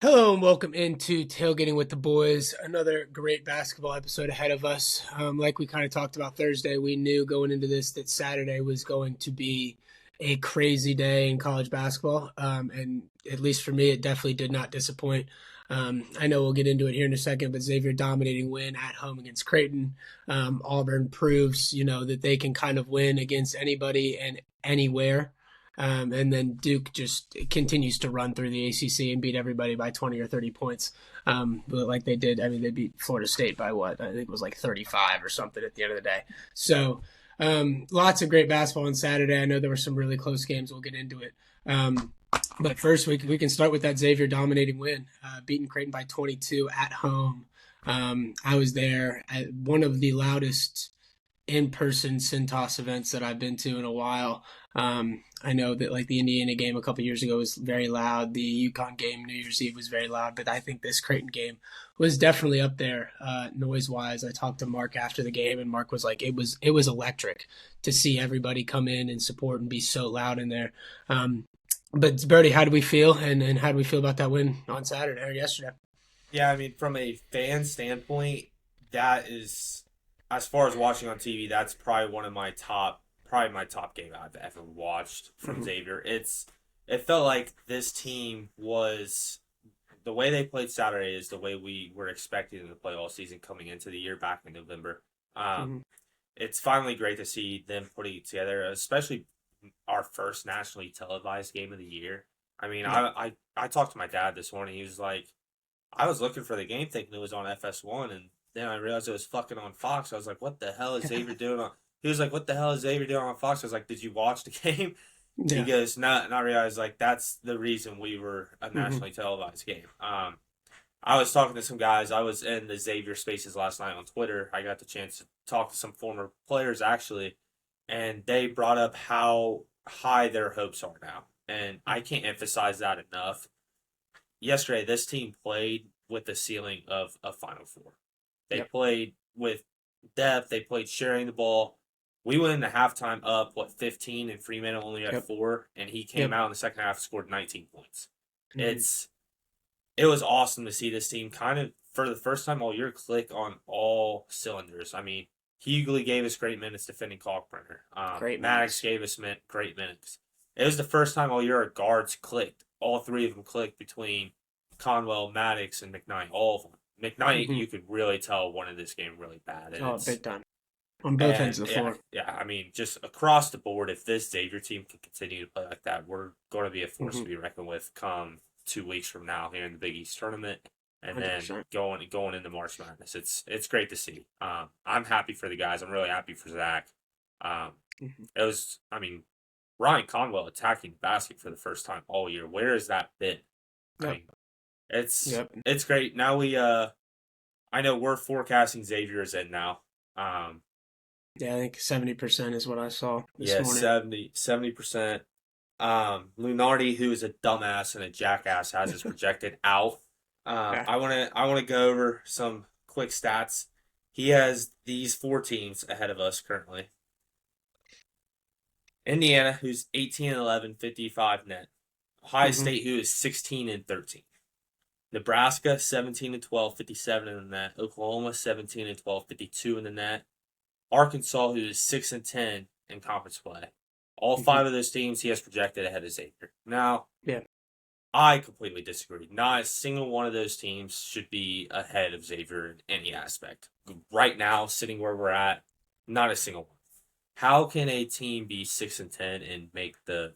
Hello and welcome into Tailgating with the Boys. Another great basketball episode ahead of us. Like we kind of talked about Thursday, we knew going into this that Saturday was going to be a crazy day in college basketball. And at least for me, it definitely did not disappoint. I know we'll get into it here in a second, but Xavier dominating win at home against Creighton. Auburn proves, that they can kind of win against anybody and anywhere. And then Duke just continues to run through the ACC and beat everybody by 20 or 30 points. But like they did, I mean, they beat Florida State by what? I think it was like 35 or something at the end of the day. So lots of great basketball on Saturday. I know there were some really close games. We'll get into it. But first, we can start with that Xavier dominating win, beating Creighton by 22 at home. I was there at one of the loudest in-person Cintas events that I've been to in a while. I know that like the Indiana game a couple years ago was very loud. The UConn game New Year's Eve was very loud, but I think this Creighton game was definitely up there noise-wise. I talked to Mark after the game, and Mark was like, it was electric to see everybody come in and support and be so loud in there. But Birdie, how do we feel, and how do we feel about that win on Saturday or yesterday? Yeah, I mean, from a fan standpoint, that is, as far as watching on TV, that's probably my top game I've ever watched from Mm-hmm. Xavier. It felt like this team was the way they played Saturday is the way we were expecting them to play all season coming into the year back in November. Um, Mm-hmm. it's finally great to see them putting it together, especially our first nationally televised game of the year. I mean, Yeah. I talked to my dad this morning. He was like, I was looking for the game thinking it was on FS1, and then I realized it was fucking on Fox. I was like, what the hell is Xavier doing on? He was like, what the hell is Xavier doing on Fox? I was like, did you watch the game? He Yeah. goes, no, and I realized like that's the reason we were a Mm-hmm. nationally televised game. I was talking to some guys. I was in the Xavier Spaces last night on Twitter. I got the chance to talk to some former players actually, and they brought up how high their hopes are now, and I can't emphasize that enough. Yesterday, this team played with the ceiling of a Final Four. They Yep. played with depth. They played sharing the ball. We went into halftime up 15, and Freeman only had Yep. four, and he came Yep. out in the second half and scored 19 points. Mm-hmm. It's it was awesome to see this team kind of for the first time all year click on all cylinders. I mean, Hughley gave us great minutes defending Kalkbrenner. Great Maddox minutes. gave us great minutes. It was the first time all year our guards clicked. All three of them clicked between Conwell, Maddox, and McKnight. All of them. McKnight, Mm-hmm. you could really tell wanted this game really bad, and Oh, it's big time on both and ends of the yeah, floor. yeah. I mean, just across the board, if this Xavier team can continue to play like that, we're going to be a force Mm-hmm. to be reckoned with come 2 weeks from now here in the Big East tournament, and then 100%. going into March Madness. It's great to see. I'm happy for the guys. I'm really happy for Zach. Um, Mm-hmm. it was. I mean, Ryan Conwell attacking the basket for the first time all year. Where has that been? I Yep. mean, it's Yep. it's great. Now I know we're forecasting Xavier is in now. Um, Yeah, I think 70% is what I saw this Yeah, morning. 70%. Lunardi, who is a dumbass and a jackass, has his projected out. Yeah. I wanna go over some quick stats. He has these four teams ahead of us currently. Indiana, who's 18 and 11, 55 net. Ohio Mm-hmm. State, who is 16 and 13. Nebraska, 17 and 12, 57 in the net. Oklahoma, 17 and 12, 52 in the net. Arkansas, who is 6 and 10 in conference play. All Mm-hmm. five of those teams he has projected ahead of Xavier. Now, Yeah. I completely disagree. Not a single one of those teams should be ahead of Xavier in any aspect. Right now, sitting where we're at, not a single one. How can a team be 6 and 10 and make the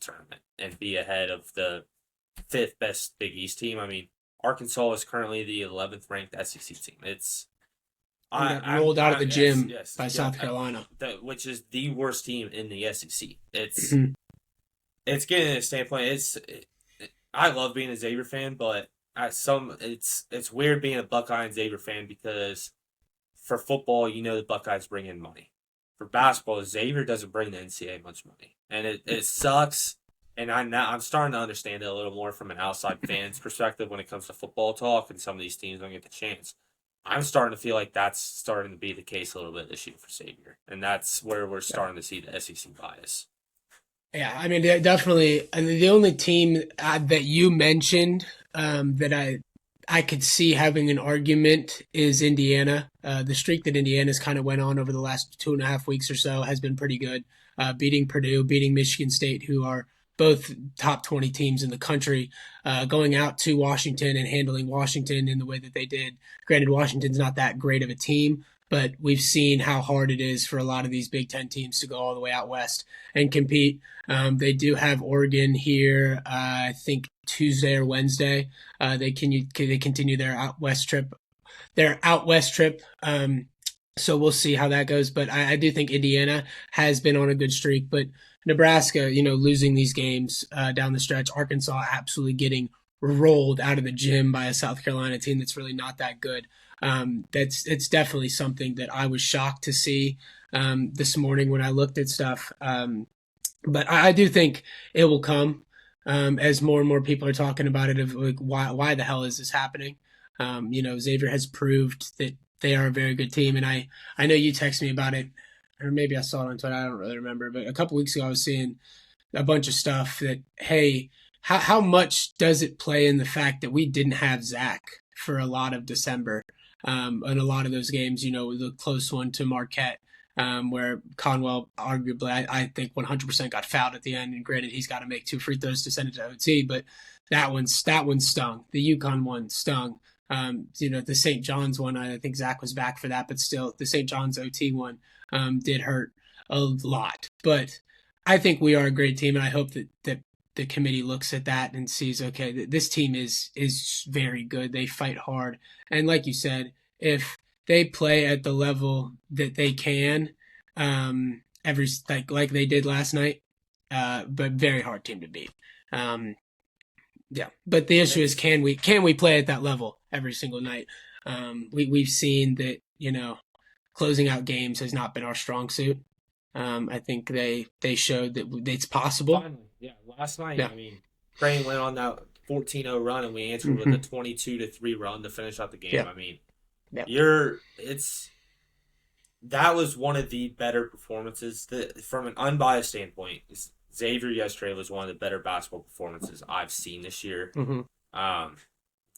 tournament and be ahead of the fifth best Big East team? I mean, Arkansas is currently the 11th ranked SEC team. It's And got rolled out of the yes, gym yes, by yeah, South Carolina. which is the worst team in the SEC. Mm-hmm. It's getting a standpoint. I love being a Xavier fan, but it's weird being a Buckeye and Xavier fan because for football, the Buckeyes bring in money. For basketball, Xavier doesn't bring the NCAA much money, and it sucks. And I'm starting to understand it a little more from an outside fan's perspective when it comes to football talk, and some of these teams don't get the chance. I'm starting to feel like that's starting to be the case a little bit this year for Xavier, and that's where we're Yeah. starting to see the SEC bias. Yeah, I mean, definitely. And the only team that you mentioned that I could see having an argument is Indiana. The streak that Indiana's kind of went on over the last 2.5 weeks or so has been pretty good. Beating Purdue, beating Michigan State, who are both top 20 teams in the country, going out to Washington and handling Washington in the way that they did. Granted, Washington's not that great of a team, but we've seen how hard it is for a lot of these Big Ten teams to go all the way out west and compete. They do have Oregon here, I think Tuesday or Wednesday. They continue their out west trip. Their out west trip. So we'll see how that goes. But I do think Indiana has been on a good streak. But Nebraska, losing these games down the stretch. Arkansas absolutely getting rolled out of the gym by a South Carolina team that's really not that good. It's definitely something that I was shocked to see this morning when I looked at stuff. But I do think it will come as more and more people are talking about it. Of like, why the hell is this happening? Xavier has proved that they are a very good team, and I know you texted me about it, or maybe I saw it on Twitter. I don't really remember, but a couple weeks ago I was seeing a bunch of stuff that, hey, how much does it play in the fact that we didn't have Zach for a lot of December, and a lot of those games, the close one to Marquette, where Conwell arguably, I think 100% got fouled at the end. And granted, he's got to make 2 free throws to send it to OT, but that one stung. The UConn one stung. The St. John's one, I think Zach was back for that, but still, the St. John's OT one did hurt a lot. But I think we are a great team, and I hope that the committee looks at that and sees, okay, this team is very good. They fight hard, and like you said, if they play at the level that they can, every like they did last night, but very hard team to beat. Um, yeah, but the issue is, It's can we play at that level every single night? We've seen that closing out games has not been our strong suit. I think they showed that it's possible. finally, yeah. Last night, Yeah. I mean, Creighton went on that 14-0 run, and we answered with a Hmm. 22-3 run to finish out the game. Yeah. I mean, Yeah. it's that was one of the better performances that, from an unbiased standpoint. Xavier yesterday was one of the better basketball performances I've seen this year. Hmm. Um,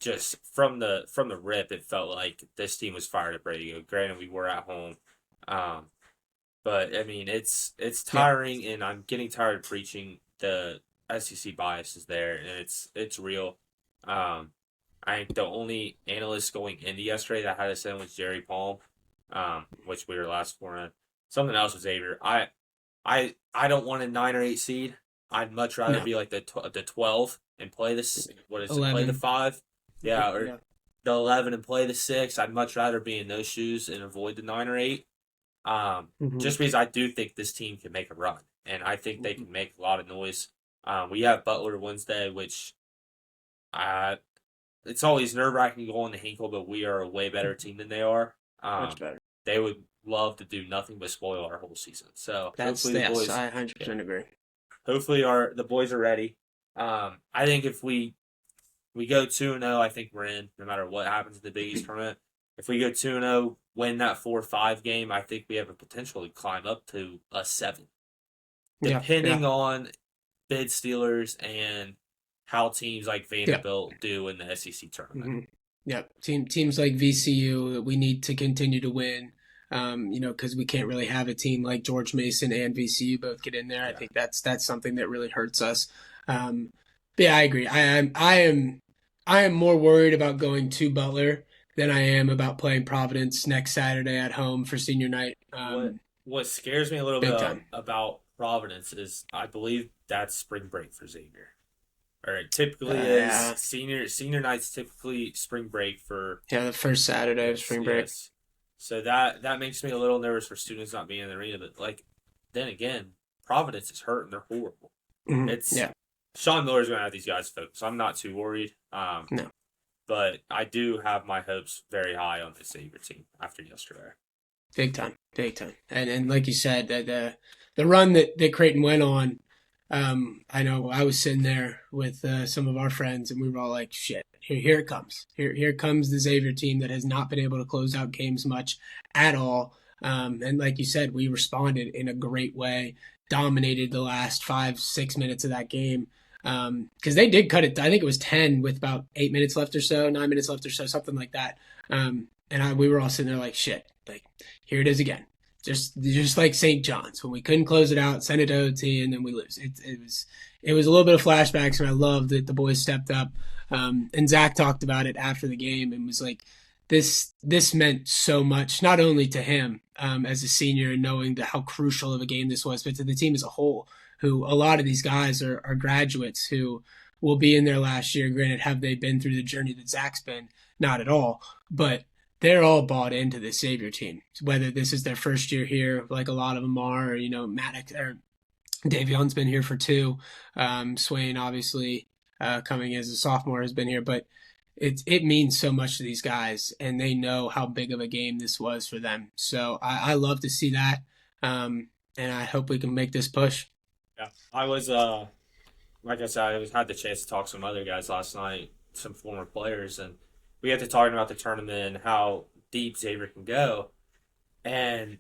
just from the rip, it felt like this team was fired up, ready to go. Granted, we were at home, um, but I mean, it's Yeah. tiring, and I'm getting tired of preaching the SEC bias is there, and it's real. Um, I think the only analyst going into yesterday that had us in was Jerry Palm, which we were last for. Something else was Xavier. I don't want a 9 or 8 seed. I'd much rather No. be like the 12 and play this. What is it? Play the 11. 5, yeah, or Yeah. the 11 and play the 6. I'd much rather be in those shoes and avoid the 9 or 8. Hmm. Just because I do think this team can make a run, and I think they can make a lot of noise. We have Butler Wednesday, which uh, it's always nerve wracking going to Hinkle, but we are a way better team than they are. Much Um, better. they would love to do nothing but spoil our whole season. So That's hopefully the yes, boys, I yeah, 100% agree. hopefully the boys are ready. I think if we go 2-0, I think we're in. No matter what happens in the Big East tournament, if we go 2-0, win that 4-5 game, I think we have a potential to climb up to a 7, Yeah. Yeah. depending on bid Steelers and how teams like Yeah. Vanderbilt do in the SEC tournament. Hmm. Yeah. Teams like VCU, we need to continue to win. Because we can't really have a team like George Mason and VCU both get in there. I Yeah. think that's something that really hurts us. Um, but yeah, I agree. I am more worried about going to Butler than I am about playing Providence next Saturday at home for senior night. What bscares me a little Big bit time. about Providence is I believe that's spring break for Xavier. Or it typically is Yeah, senior night's typically spring break for. yeah, the first Saturday of Yes, spring break. yes. So that makes me a little nervous for students not being in the arena. But like, then again, Providence is hurt and they're horrible. Mhm. It's Yeah, Sean Miller's going to have these guys focused. So I'm not too worried. no, But I do have my hopes very high on the Xavier team after yesterday. big time, big time. And like you said, the run that Creighton went on, I know I was sitting there with some of our friends, and we were all like, "Shit, here it comes. Here comes the Xavier team that has not been able to close out games much at all." And like you said, we responded in a great way. dominated the last 5, 6 minutes of that game. Because they did cut it. I think it was 10 with about 8 minutes left or so, 9 minutes left or so, something like that. We were all sitting there like, shit, like here it is again. Just like St. John's when we couldn't close it out, send it to OT, and then we lose. It was a little bit of flashbacks, and I love that the boys stepped up. And Zach talked about it after the game and was like, this meant so much, not only to him as a senior and knowing how crucial of a game this was, but to the team as a whole, who a lot of these guys are graduates who will be in their last year. Granted, have they been through the journey that Zach's been? Not at all. But they're all bought into the Xavier team, whether this is their first year here, like a lot of them are, or, Maddox or Davion's been here for 2. Swain, obviously, coming as a sophomore, has been here. But it means so much to these guys, and they know how big of a game this was for them. So I love to see that, and I hope we can make this push. Yeah, I was like I said, had the chance to talk to some other guys last night, some former players, and we had to talk about the tournament and how deep Xavier can go. And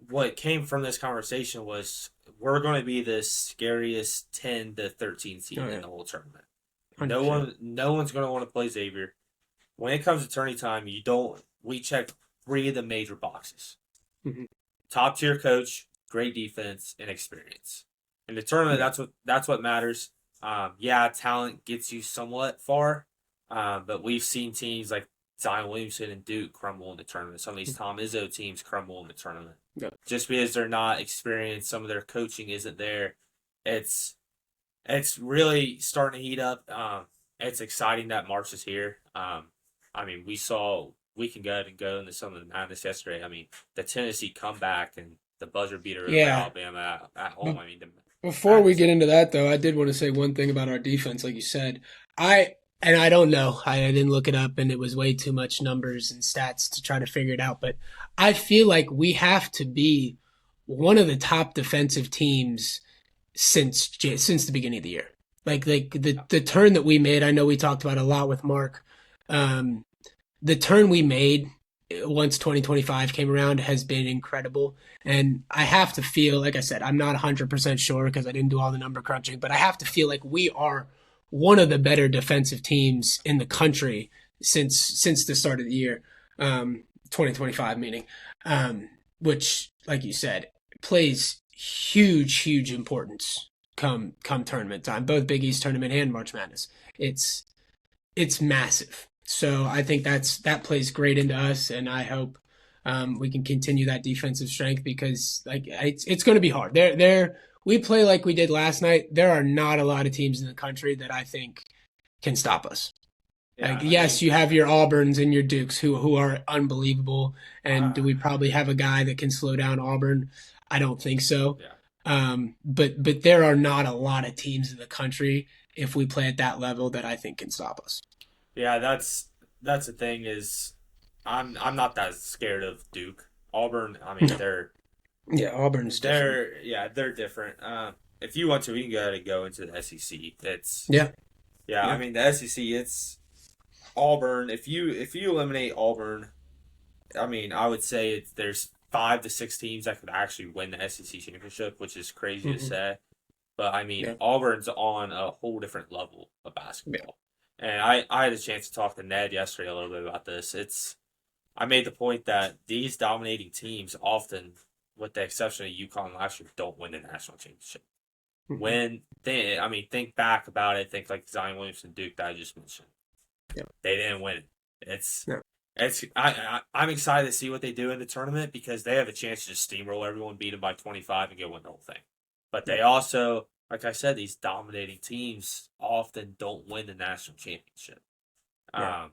what came from this conversation was we're going to be the scariest 10 to 13 seed in the whole tournament. 100%. No one's going to want to play Xavier. When it comes to tourney time, we check 3 of the major boxes. Mm-hmm. Top tier coach, great defense, and experience. In the tournament, that's what matters. Talent gets you somewhat far, but we've seen teams like Zion Williamson and Duke crumble in the tournament. Some of these Tom Izzo teams crumble in the tournament. Yep. Just because they're not experienced, some of their coaching isn't there. It's really starting to heat up. It's exciting that March is here. We saw we can go ahead and go into some of the madness yesterday. The Tennessee comeback and the buzzer beater of Alabama at home. Before we get into that, though, I did want to say one thing about our defense, like you said. I don't know. I didn't look it up, and it was way too much numbers and stats to try to figure it out. But I feel like we have to be one of the top defensive teams since the beginning of the year. Like the turn that we made, I know we talked about a lot with Mark. The turn we made once 2025 came around has been incredible. And I have to feel, like I said, I'm not 100% sure because I didn't do all the number crunching, but I have to feel like we are one of the better defensive teams in the country since the start of the year, 2025 meaning, which, like you said, plays huge importance come tournament time, both Big East tournament and March Madness. It's massive. So I think that plays great into us, and I hope we can continue that defensive strength because it's going to be hard. We play like we did last night. There are not a lot of teams in the country that I think can stop us. Yeah, yes, you have your Auburns and your Dukes who are unbelievable, and do we probably have a guy that can slow down Auburn? I don't think so. Yeah. But there are not a lot of teams in the country if we play at that level that I think can stop us. Yeah, that's the thing is, I'm not that scared of Duke. Auburn, they're Auburn's different. They're different. If you want to, we can go ahead and go into the SEC. The SEC, it's Auburn. If you eliminate Auburn, I would say there's 5 to 6 teams that could actually win the SEC championship, which is crazy to say. But Auburn's on a whole different level of basketball. Yeah. And I had a chance to talk to Ned yesterday a little bit about this. I made the point that these dominating teams often, with the exception of UConn last year, don't win the national championship. Mm-hmm. Think back about it. Think like Zion Williamson, Duke that I just mentioned. Yeah. They didn't win it. I'm excited to see what they do in the tournament because they have a chance to just steamroll everyone, beat them by 25, and go win the whole thing. But they also, like I said, these dominating teams often don't win the national championship. Yeah.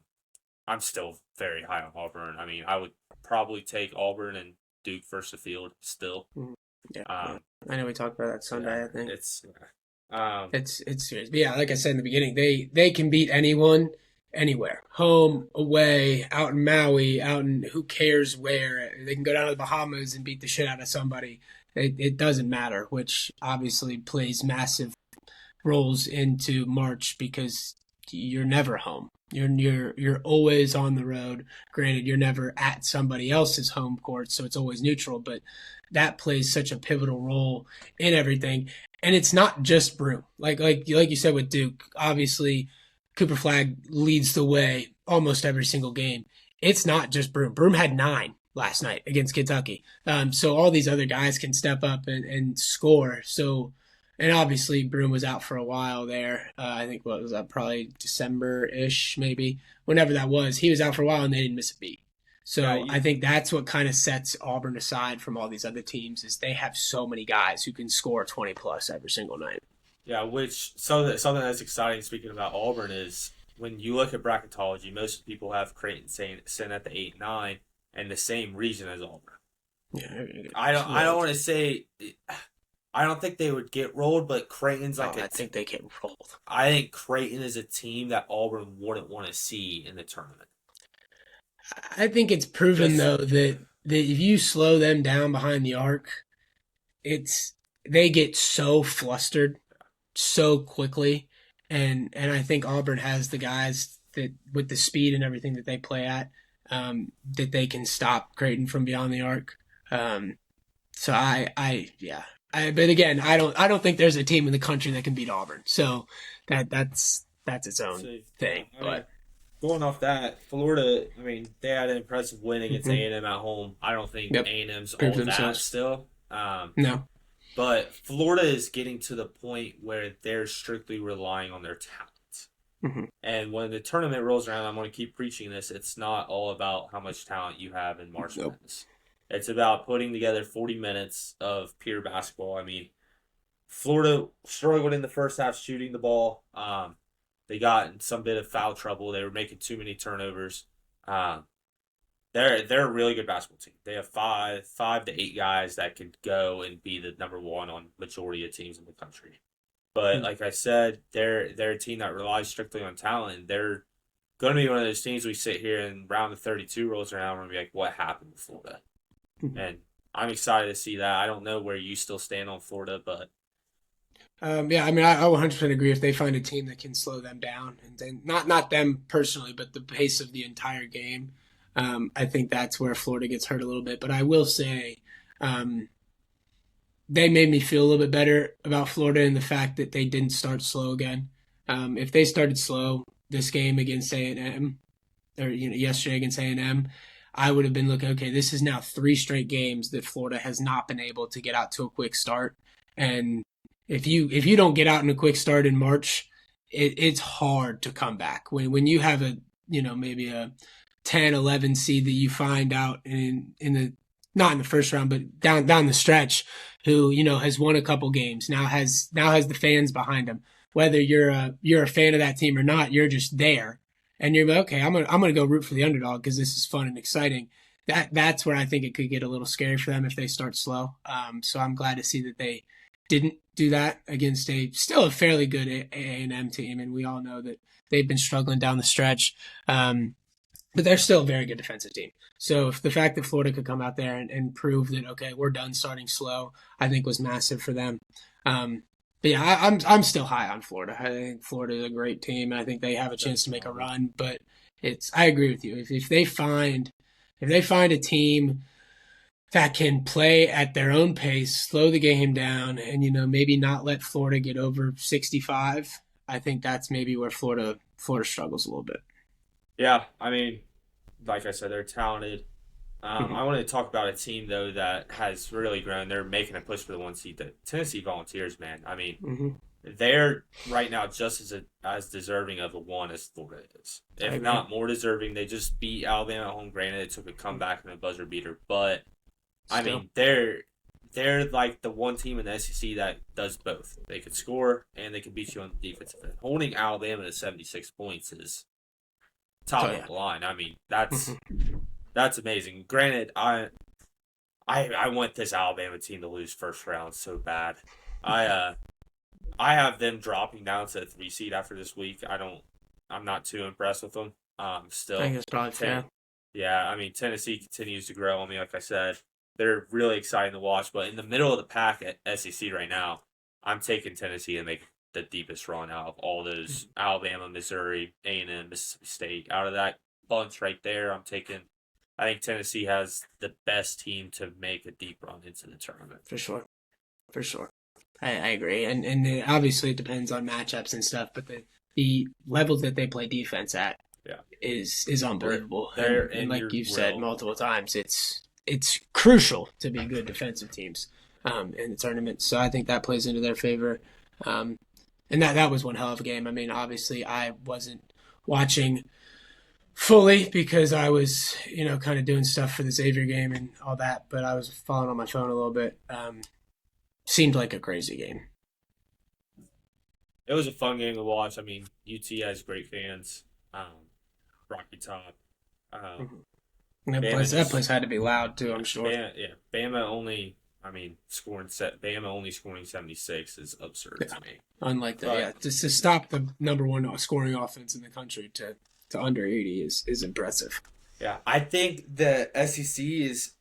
I'm still very high on Auburn. I would probably take Auburn and Duke first the field still. Yeah. I know we talked about that Sunday, I think. It's serious. But yeah, like I said in the beginning, they can beat anyone, anywhere. Home, away, out in Maui, out in who cares where. They can go down to the Bahamas and beat the shit out of somebody. It doesn't matter, which obviously plays massive roles into March because you're never home. You're always on the road. Granted, you're never at somebody else's home court, so it's always neutral, but that plays such a pivotal role in everything. And it's not just Broom. Like you said with Duke, obviously Cooper Flag leads the way almost every single game. It's not just Broom. Broom had 9 last night against Kentucky. So all these other guys can step up and score. So and obviously, Broom was out for a while there. I think what was that, probably December-ish, maybe. Whenever that was, he was out for a while and they didn't miss a beat. Yeah, So I think that's what kind of sets Auburn aside from all these other teams is they have so many guys who can score 20 plus every single night. yeah. Which something that's exciting. Speaking about Auburn is when you look at bracketology, most people have Creighton sitting at the 8-9 and the same region as Auburn. Yeah, I don't want to say. I don't think they would get rolled, but Creighton's like I think they get rolled. I think Creighton is a team that Auburn wouldn't want to see in the tournament. I think it's proven Just though that if you slow them down behind the arc, it's they get so flustered so quickly, and I think Auburn has the guys that with the speed and everything that they play at, that they can stop Creighton from beyond the arc. Um, so yeah. But again, I don't think there's a team in the country that can beat Auburn. So that's its own see, thing. I mean, But going off that, Florida. I mean, they had an impressive win against mhm. A&M at home. I don't think Yep, A&M's prove all that themselves. still. No. But Florida is getting to the point where they're strictly relying on their talent. Hmm. And when the tournament rolls around, I'm going to keep preaching this. It's not all about how much talent you have in March Nope. Madness. It's about putting together 40 minutes of pure basketball. I mean, Florida struggled in the first half shooting the ball. They got in some bit of foul trouble. They were making too many turnovers. Um, they're a really good basketball team. They have five to eight guys that could go and be the number one on majority of teams in the country. But like I said, they're a team that relies strictly on talent. They're going to be one of those teams we sit here and round of 32 rolls around and be like, what happened with Florida? And I'm excited to see that. I don't know where you still stand on Florida, but Yeah, I mean, I 100% agree. If they find a team that can slow them down, and then not them personally, but the pace of the entire game, I think that's where Florida gets hurt a little bit. But I will say, um, they made me feel a little bit better about Florida in the fact that they didn't start slow again. If they started slow this game against A&M, or yesterday against A&M, I would have been looking, okay, this is now 3 straight games that Florida has not been able to get out to a quick start. And if you don't get out in a quick start in March, it's hard to come back. When you have a maybe a 10, 11 seed that you find out in the not in the first round, but down the stretch, who has won a couple games, now has the fans behind him. Whether you're a fan of that team or not, you're just there, and you're like, okay. I'm gonna go root for the underdog because this is fun and exciting. That's where I think it could get a little scary for them if they start slow. So I'm glad to see that they didn't do that against a still a fairly good A&M team, and we all know that they've been struggling down the stretch. But they're still a very good defensive team. So if the fact that Florida could come out there and prove that okay, we're done starting slow, I think was massive for them. But yeah, I'm still high on Florida. I think Florida is a great team, and I think they have a chance to make a run. But I agree with you. If they find a team that can play at their own pace, slow the game down, and maybe not let Florida get over 65, I think that's maybe where Florida struggles a little bit. yeah, I mean, like I said, they're talented. Hmm. I want to talk about a team though that has really grown. They're making a push for the 1 seed. The Tennessee Volunteers, man. I mean, Hmm. they're right now just as deserving of a one as Florida is, I if agree. not more deserving. They just beat Alabama at home. Granted, it took a comeback and a buzzer beater, but I Still, mean, they're like the one team in the SEC that does both. They can score and they can beat you on the defensive end. Holding Alabama to 76 points is oh top of yeah. the line. I mean, Hmm. that's amazing. Granted, I want this Alabama team to lose first round so bad. I I have them dropping down to a 3 seed after this week. I'm not too impressed with them. I think Still, that's probably ten, fair. yeah. I mean, Tennessee continues to grow on me. Like I said, they're really exciting to watch. But in the middle of the pack at SEC right now, I'm taking Tennessee to make the deepest run out of all those Alabama, Missouri, A&M, Mississippi State. Out of that bunch right there, I think Tennessee has the best team to make a deep run into the tournament. For sure. For sure. I agree. And obviously it depends on matchups and stuff, but the levels that they play defense at Yeah. is unbelievable. And like you've said multiple times, it's crucial to be good defensive teams in the tournament. So I think that plays into their favor. And that was one hell of a game. I mean, obviously I wasn't watching fully because I was, kind of doing stuff for the Xavier game and all that, but I was following on my phone a little bit. Seemed like a crazy game. It was a fun game to watch. I mean, UT has great fans. Rocky Top. That place had to be loud too, I'm sure. Bama only scoring 76 is absurd to me. Unlike that, just to stop the number one scoring offense in the country to under 80 is impressive. Yeah, I think the SEC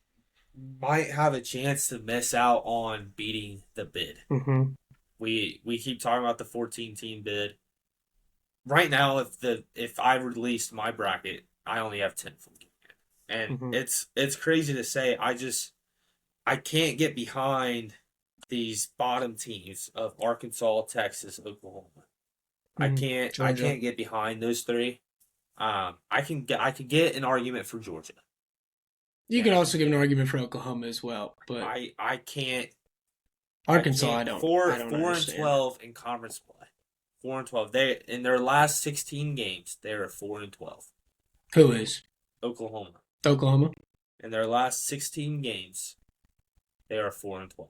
might have a chance to miss out on beating the bid. Mm-hmm. We keep talking about the 14-team bid. Right now, if I released my bracket, I only have 10 from it, and it's crazy to say. I can't get behind these bottom teams of Arkansas, Texas, Oklahoma. I can't get behind those three. I can get an argument for Georgia. You can also give an argument for Oklahoma as well, but I can't. Arkansas, I don't. Four and 12 in conference play. 4-12. They in their last 16 games, they're 4-12. Who is Oklahoma? Oklahoma. In their last 16 games, they are 4-12.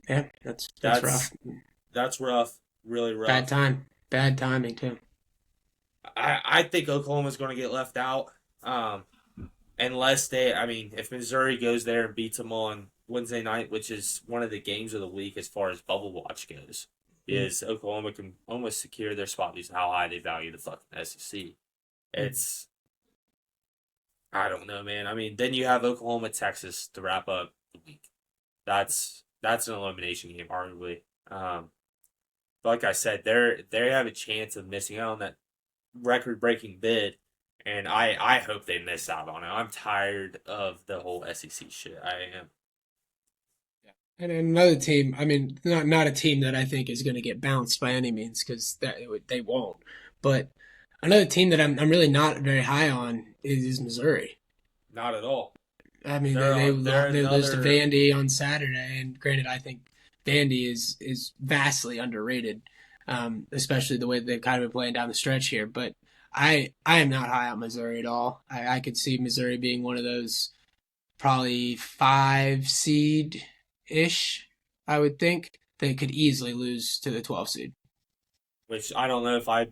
Yeah, that's rough. That's rough. Really rough. Bad timing too. I think Oklahoma's going to get left out. Unless if Missouri goes there and beats them on Wednesday night, which is one of the games of the week as far as bubble watch goes, is Oklahoma can almost secure their spot because of how high they value the fucking SEC. It's, I don't know, man. I mean, then you have Oklahoma, Texas to wrap up the week. That's an elimination game, arguably. But like I said, they have a chance of missing out on that record-breaking bid. And I hope they miss out on it. I'm tired of the whole SEC shit. I am. Yeah. And another team, I mean, not a team that I think is going to get bounced by any means because they won't. But another team that I'm really not very high on is Missouri. Not at all. I mean, they lose to Vandy on Saturday, and granted, I think Vandy is vastly underrated, especially the way they've kind of been playing down the stretch here. But I am not high on Missouri at all. I could see Missouri being one of those probably 5 seed-ish, I would think. They could easily lose to the 12 seed. Which I don't know if I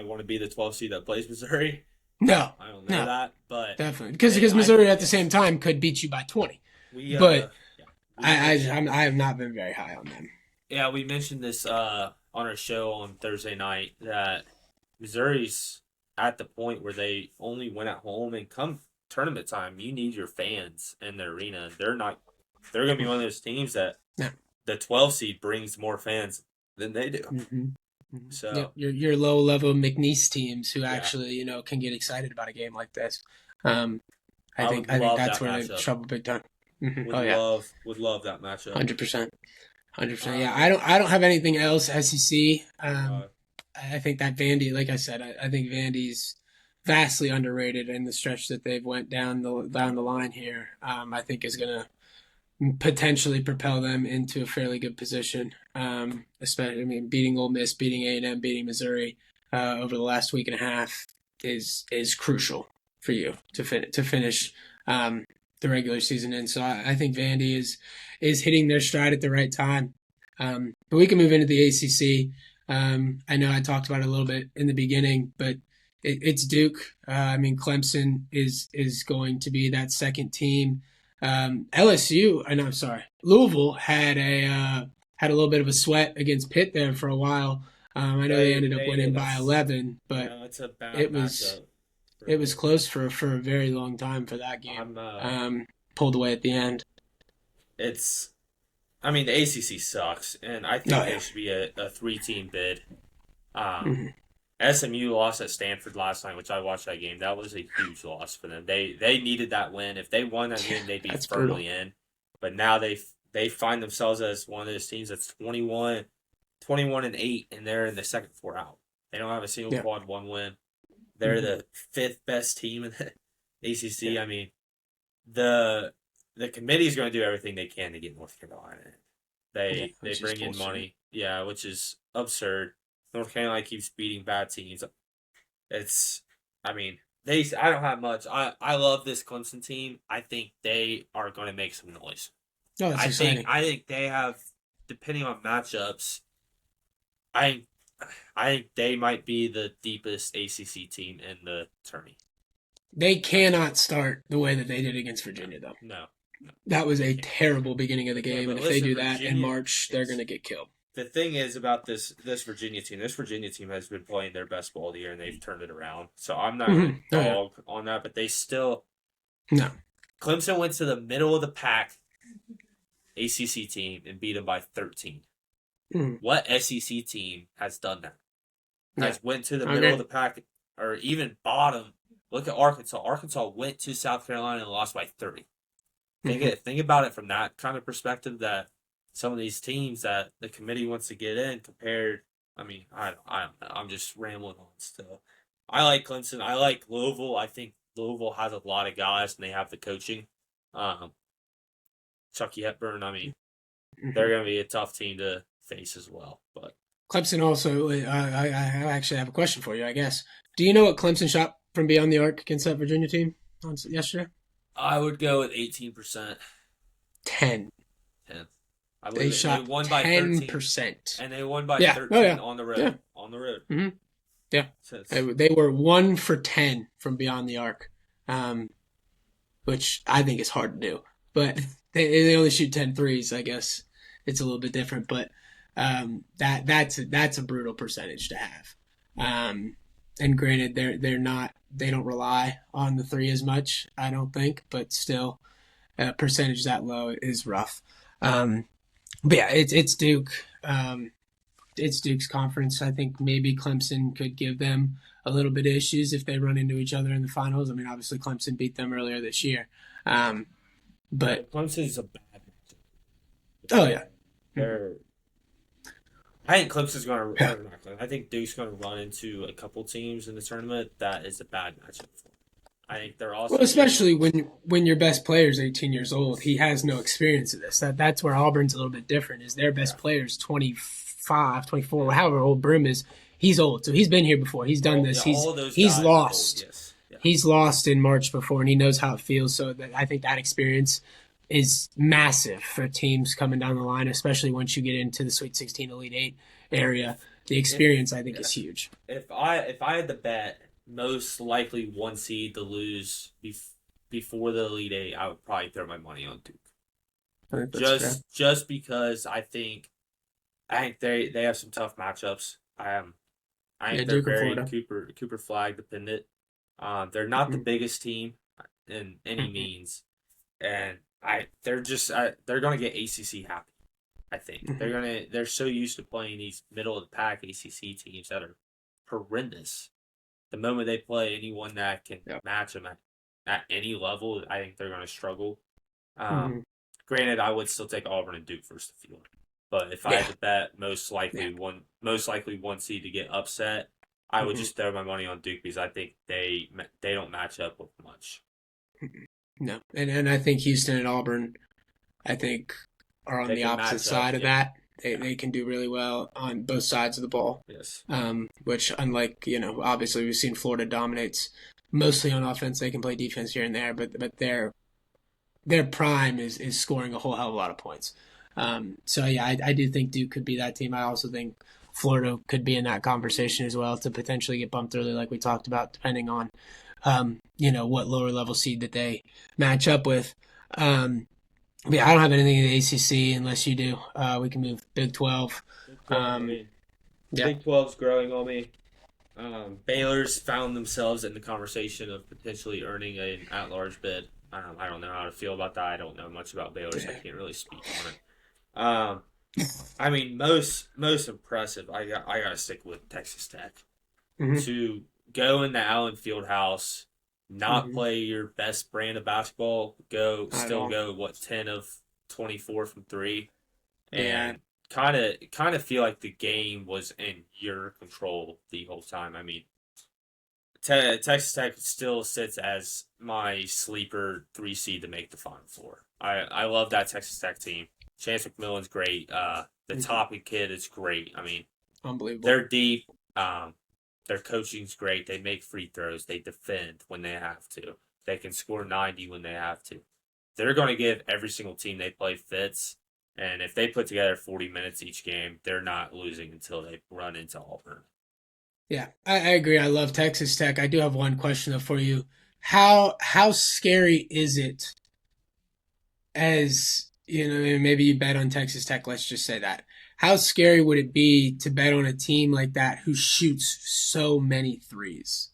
want to be the 12 seed that plays Missouri. No. I don't know that, but definitely. Because Missouri at the same time could beat you by 20. I have not been very high on them. Yeah, we mentioned this on our show on Thursday night that Missouri's at the point where they only win at home, and come tournament time, you need your fans in the arena. They're going to be one of those teams that the 12 seed brings more fans than they do. Mm-hmm. So your low level McNeese teams who actually can get excited about a game like this. I think that's where they trouble big time. Mm-hmm. Would love that matchup. 100%. Yeah, I don't have anything else SEC. I think that Vandy, like I said, I think Vandy's vastly underrated in the stretch that they've went down the line here. I think is going to potentially propel them into a fairly good position. Especially, beating Ole Miss, beating A&M, beating Missouri over the last week and a half is crucial for you to finish the regular season in. So I think Vandy is hitting their stride at the right time. But we can move into the ACC. I know I talked about it a little bit in the beginning, but it's Duke. Clemson is going to be that second team. Louisville had a little bit of a sweat against Pitt there for a while. I know they ended up winning by 11, but it was close for a very long time for that game. Pulled away at the end. I mean, the ACC sucks, and I think Oh there yeah. should be a three-team bid. Um, Hmm. SMU lost at Stanford last night, which I watched that game. That was a huge loss for them. They needed that win. If they won that game, they'd be That's brutal. firmly in. But now they find themselves as one of those teams that's 21-8, and they're in the second four out. They don't have a single Yeah. quad one win. They're Hmm. the fifth best team in the Yeah. ACC. I mean, the the committee is going to do everything they can to get North Carolina in. Yeah. They Which is bring in bullshit. money, yeah, which is absurd. North Carolina keeps beating bad teams. It's, I mean, I don't have much. I love this Clemson team. I think they are going to make some noise. Oh, that's exciting. I think they have, depending on matchups, I I think they might be the deepest ACC team in the tourney. They That's cannot start the way that they did against Virginia, though. no, no, That was they a can't. terrible beginning of the Yeah, game, but and if they listen, do that in Virginia. March, they're going It's to get killed. the thing is about this Virginia team. This Virginia team has been playing their best ball of the year, and they've turned it around. So I'm not going to Oh yeah. dog on that, but they still. No. Clemson went to the middle of the pack ACC team and beat them by 13. Mhm. What SEC team has done that? Yeah. Has went to the middle of Okay. the pack or even bottom? Look at Arkansas. Arkansas went to South Carolina and lost by 30. Hmm. Think about it from that kind of perspective. That some of these teams that the committee wants to get in compared. I mean, I don't know. I'm just rambling on still. I like Clemson. I like Louisville. I think Louisville has a lot of guys and they have the coaching. Um, Chucky Hepburn. I mean, they're Hmm. going to be a tough team to face as well. But Clemson also. I actually have a question for you. I guess. Do you know what Clemson shot from beyond the arc against that Virginia team yesterday? I would go with 18%. 10. 10. I They believe they shot won by 13, 10%. and they won by Yeah. Oh 13 yeah. on the Yeah. road. On the road. Hmm. Yeah. So They were 1 for 10 from beyond the arc, um, which I think is hard to do. But they only shoot 10 threes. I guess it's a little bit different, but that's a brutal percentage to have. And granted, they don't rely on the three as much. I don't think, but still, a percentage that low is rough. Um, but yeah, it's Duke. It's Duke's conference. I think maybe Clemson could give them a little bit of issues if they run into each other in the finals. I mean, obviously Clemson beat them earlier this year, um, but Clemson's a bad matchup. oh yeah, They're. I think Clemson's going yeah. to. I think Duke's going to run into a couple teams in the tournament that is a bad matchup for them. I think they're Well, also getting. especially when your best player is 18 years old, he has no experience of this. That's where Auburn's a little bit different. Is their Yeah, best player is 25, 24, however old Brim is. He's old, so he's been here before. He's done all, this. yeah, He's all of those he's guys are old. lost. Yes. Yeah. He's lost in March before, and he knows how it feels. So I think that experience is massive for teams coming down the line, especially once you get into the Sweet 16, Elite Eight area. The If experience, I think, yeah, is huge. if I had to bet most likely one seed to lose before the Elite Eight, I would probably throw my money on Duke. I think that's fair. Just because I think they have some tough matchups. I Yeah, think they're Duke and very Florida. Cooper Flag dependent. They're not the Mhm. biggest team in any Mhm. means, and they're gonna get ACC happy. I think Mhm. they're so used to playing these middle of the pack ACC teams that are horrendous. The moment they play anyone that can Yeah. match them at any level, I think they're gonna struggle. Um, Mhm. Granted, I would still take Auburn and Duke versus the field. But if I had Yeah. to bet Yeah. most likely one seed to get upset, I would Mhm. just throw my money on Duke because I think they don't match up with much. Mhm. No, and I think Houston and Auburn, I think, are on They the can opposite match up. side of Yeah, that. yeah, They can do really well on both sides of the ball. yes, Which unlike obviously we've seen Florida dominates mostly on offense. They can play defense here and there, but their prime is scoring a whole hell of a lot of points. So yeah, I do think Duke could be that team. I also think Florida could be in that conversation as well to potentially get bumped early, like we talked about, depending on what lower level seed that they match up with. But yeah, I don't have anything in the ACC unless you do. We can move Big 12. Big 12. I Um, mean, yeah, Big 12's growing on me. Baylor's found themselves in the conversation of potentially earning an at-large bid. I don't know how to feel about that. I don't know much about Baylor, so I yeah, can't really speak on it. Um, I mean, most impressive. I gotta stick with Texas Tech Hmm. to go in the Allen Fieldhouse, not Hmm. play your best brand of basketball, go Not at still all. go what 10 of 24 from three, Yeah. and kind of feel like the game was in your control the whole time. I mean, Texas Tech still sits as my sleeper 3 seed to make the Final Four. I love that Texas Tech team. Chance McMillan's great. The Hmm. Topping kid is great. I mean, Unbelievable. they're deep. Their coaching's great. They make free throws. They defend when they have to. They can score 90 when they have to. They're going to give every single team they play fits. And if they put together 40 minutes each game, they're not losing until they run into Auburn. Yeah, I agree. I love Texas Tech. I do have one question though for you. How scary is it as you know, maybe you bet on Texas Tech, let's just say that. How scary would it be to bet on a team like that who shoots so many threes?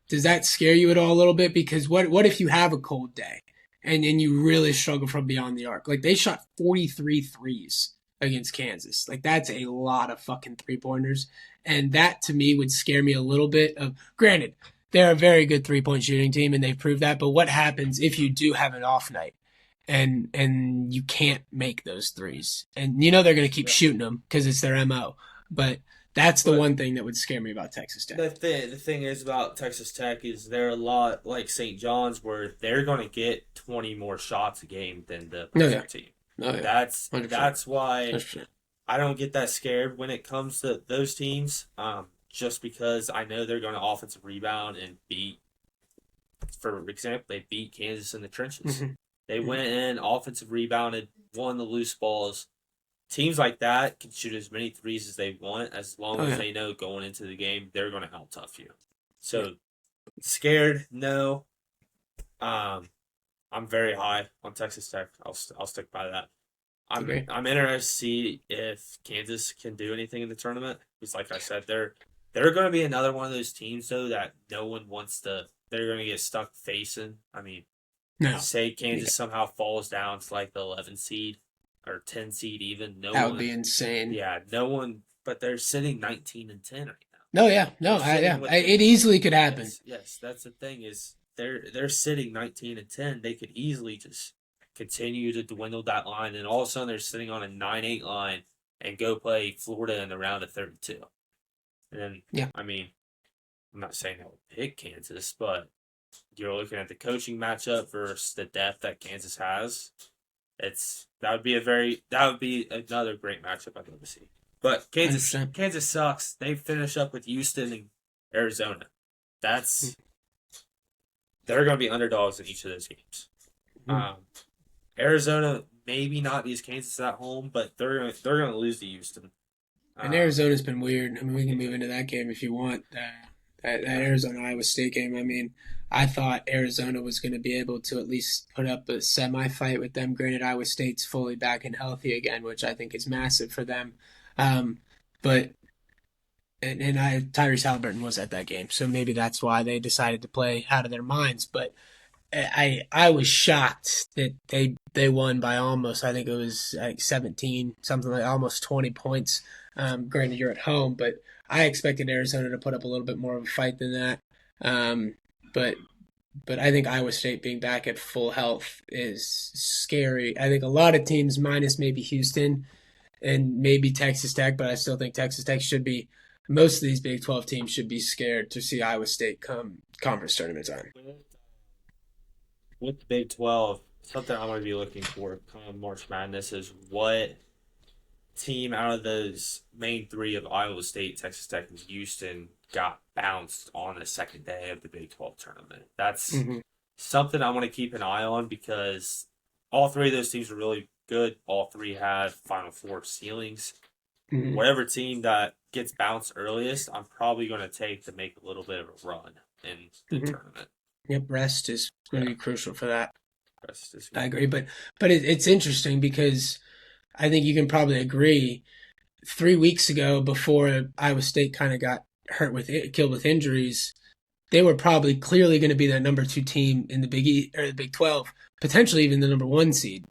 Does that scare you at all a little bit? Because what if you have a cold day and you really struggle from beyond the arc? Like they shot 43 threes against Kansas. Like that's a lot of fucking three pointers. And that to me would scare me a little bit of granted, they're a very good 3-point shooting team and they've proved that, but what happens if you do have an off night? And you can't make those threes. And you know they're going to keep Yeah. shooting them because it's their MO. But that's the But one thing that would scare me about Texas Tech. the thing is about Texas Tech is they're a lot like St. John's where they're going to get 20 more shots a game than the No, yeah. opposing team. Oh yeah. That's 100%. that's why 100%. I don't get that scared when it comes to those teams. Just because I know they're going to offensive rebound and beat. For example, they beat Kansas in the trenches. Mm-hmm. They Mm-hmm. went in, offensive rebounded, won the loose balls. Teams like that can shoot as many threes as they want as long Oh as yeah. they know going into the game they're going to out tough you. Yeah. So scared, no. Um, I'm very high on Texas Tech. I'll stick by that. I'm Agree. I'm interested to see if Kansas can do anything in the tournament. Because like I said, they're going to be another one of those teams though that no one wants to. They're going to get stuck facing. I mean, No. say Yeah. Kansas somehow falls down to like the 11 seed or 10 seed even. No That would one, be insane. yeah, no one. But they're sitting 19-10 right now. No, yeah. They're No, sitting yeah. with the It easily could happen. yes. That's the thing is they're sitting 19-10. They could easily just continue to dwindle that line, and all of a sudden they're sitting on a 9-8 line and go play Florida in the round of 32. And then Yeah. I mean, I'm not saying I would pick Kansas, but you're looking at the coaching matchup versus the depth that Kansas has. That would be another great matchup I'd love to see. But Kansas 100%. Kansas sucks. They finish up with Houston and Arizona. That's they're going to be underdogs in each of those games. Mm-hmm. Um, Arizona maybe not because Kansas at home, but they're going to lose to Houston. And Um, Arizona's been weird. I mean, we can move into that game if you want. That Arizona Iowa State game. I mean, I thought Arizona was going to be able to at least put up a semi fight with them. Granted, Iowa State's fully back and healthy again, which I think is massive for them. Um, but Tyrese Halliburton was at that game, so maybe that's why they decided to play out of their minds. But I was shocked that they won by almost, I think it was like 17, something like almost 20 points. Granted, you're at home, but I expected Arizona to put up a little bit more of a fight than that. Um, but but I think Iowa State being back at full health is scary. I think a lot of teams, minus maybe Houston and maybe Texas Tech, but I still think Texas Tech should be. Most of these Big 12 teams should be scared to see Iowa State come conference tournament time. with the Big 12, something I'm going to be looking for come March Madness is what team out of those main three of Iowa State, Texas Tech, and Houston got bounced on the second day of the Big 12 tournament. That's Mm-hmm. something I want to keep an eye on because all three of those teams are really good. All three have Final Four ceilings. Mm-hmm. Whatever team that gets bounced earliest, I'm probably going to take to make a little bit of a run in the Mm-hmm. tournament. Yep, rest is going to Yeah, be crucial for that. that's I agree, but it's interesting because I think you can probably agree. 3 weeks ago, before Iowa State kind of got killed with injuries, they were probably clearly going to be the number two team in the Big 12, potentially even the number one seed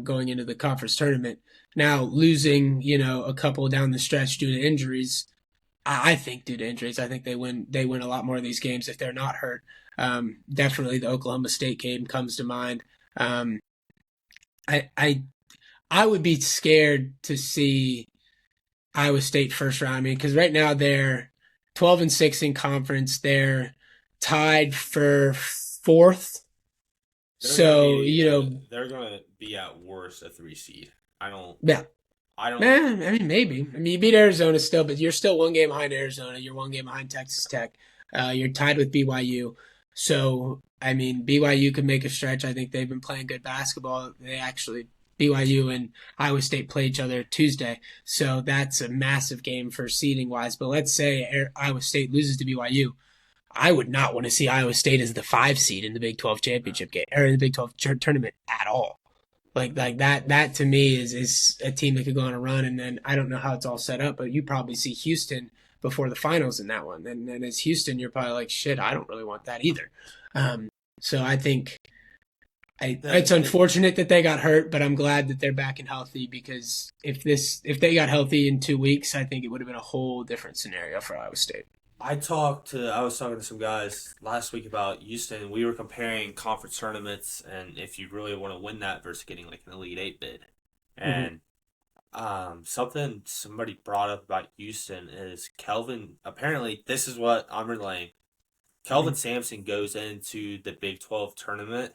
going into the conference tournament. Now losing, a couple down the stretch due to injuries, I think due to injuries, I think they win a lot more of these games if they're not hurt. Definitely the Oklahoma State game comes to mind. Um, I I I would be scared to see Iowa State first round. I mean, because right now they're 12-6 in conference. They're tied for fourth. They're gonna So, be they're gonna be at worst a 3 seed. I don't yeah. I don't Man, I mean, maybe. I mean, you beat Arizona still, but you're still one game behind Arizona. You're one game behind Texas Tech. You're tied with BYU. So, I mean, BYU could make a stretch. I think they've been playing good basketball. BYU and Iowa State play each other Tuesday. So that's a massive game for seeding wise. But let's say Iowa State loses to BYU. I would not want to see Iowa State as the 5 seed in the Big 12 championship game or in the Big 12 tournament at all. Like that to me is a team that could go on a run, and then I don't know how it's all set up, but you probably see Houston before the finals in that one, and then as Houston, you're probably like, shit, I don't really want that either. Um, so I think it's the unfortunate that they got hurt, but I'm glad that they're back and healthy because if they got healthy in 2 weeks, I think it would have been a whole different scenario for Iowa State. I was talking to some guys last week about Houston. We were comparing conference tournaments and if you really want to win that versus getting like an Elite Eight bid. Mm-hmm. And something somebody brought up about Houston is Kelvin. Apparently, this is what I'm relaying. Mm-hmm. Kelvin Sampson goes into the Big 12 tournament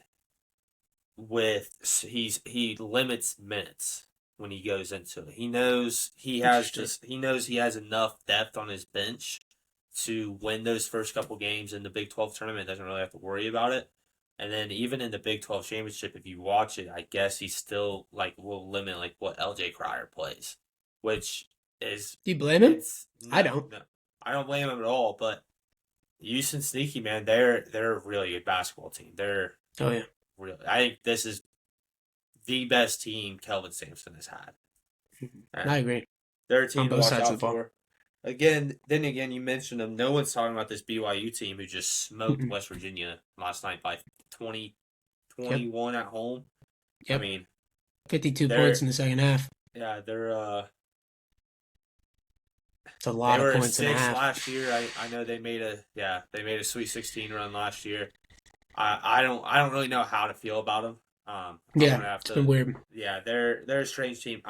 with he limits minutes when he goes into it. Interesting. He knows he has enough depth on his bench to win those first couple games in the Big 12 tournament. Doesn't really have to worry about it. And then even in the Big 12 championship, if you watch it, I guess he still like will limit like what LJ Cryer plays, which is Do you blame him? it's I no don't. no I don't blame him at all. But Houston Sneaky man, they're a really good basketball team. They're Oh yeah, really I think this is the best team Kelvin Sampson has had. I And agree they're a on team to both watch sides of out the ball. for. Then again, you mentioned them. No one's talking about this BYU team who just smoked Mm-mm. West Virginia last night by 20, Yep, 21 at home. I yep. mean, 52 points they're in the second half. yeah, It's a they lot of were a points and a six half. last year. I know they made a Sweet 16 run last year. I don't really know how to feel about them. I'm Yeah, gonna have it's been to weird. yeah, they're a strange team.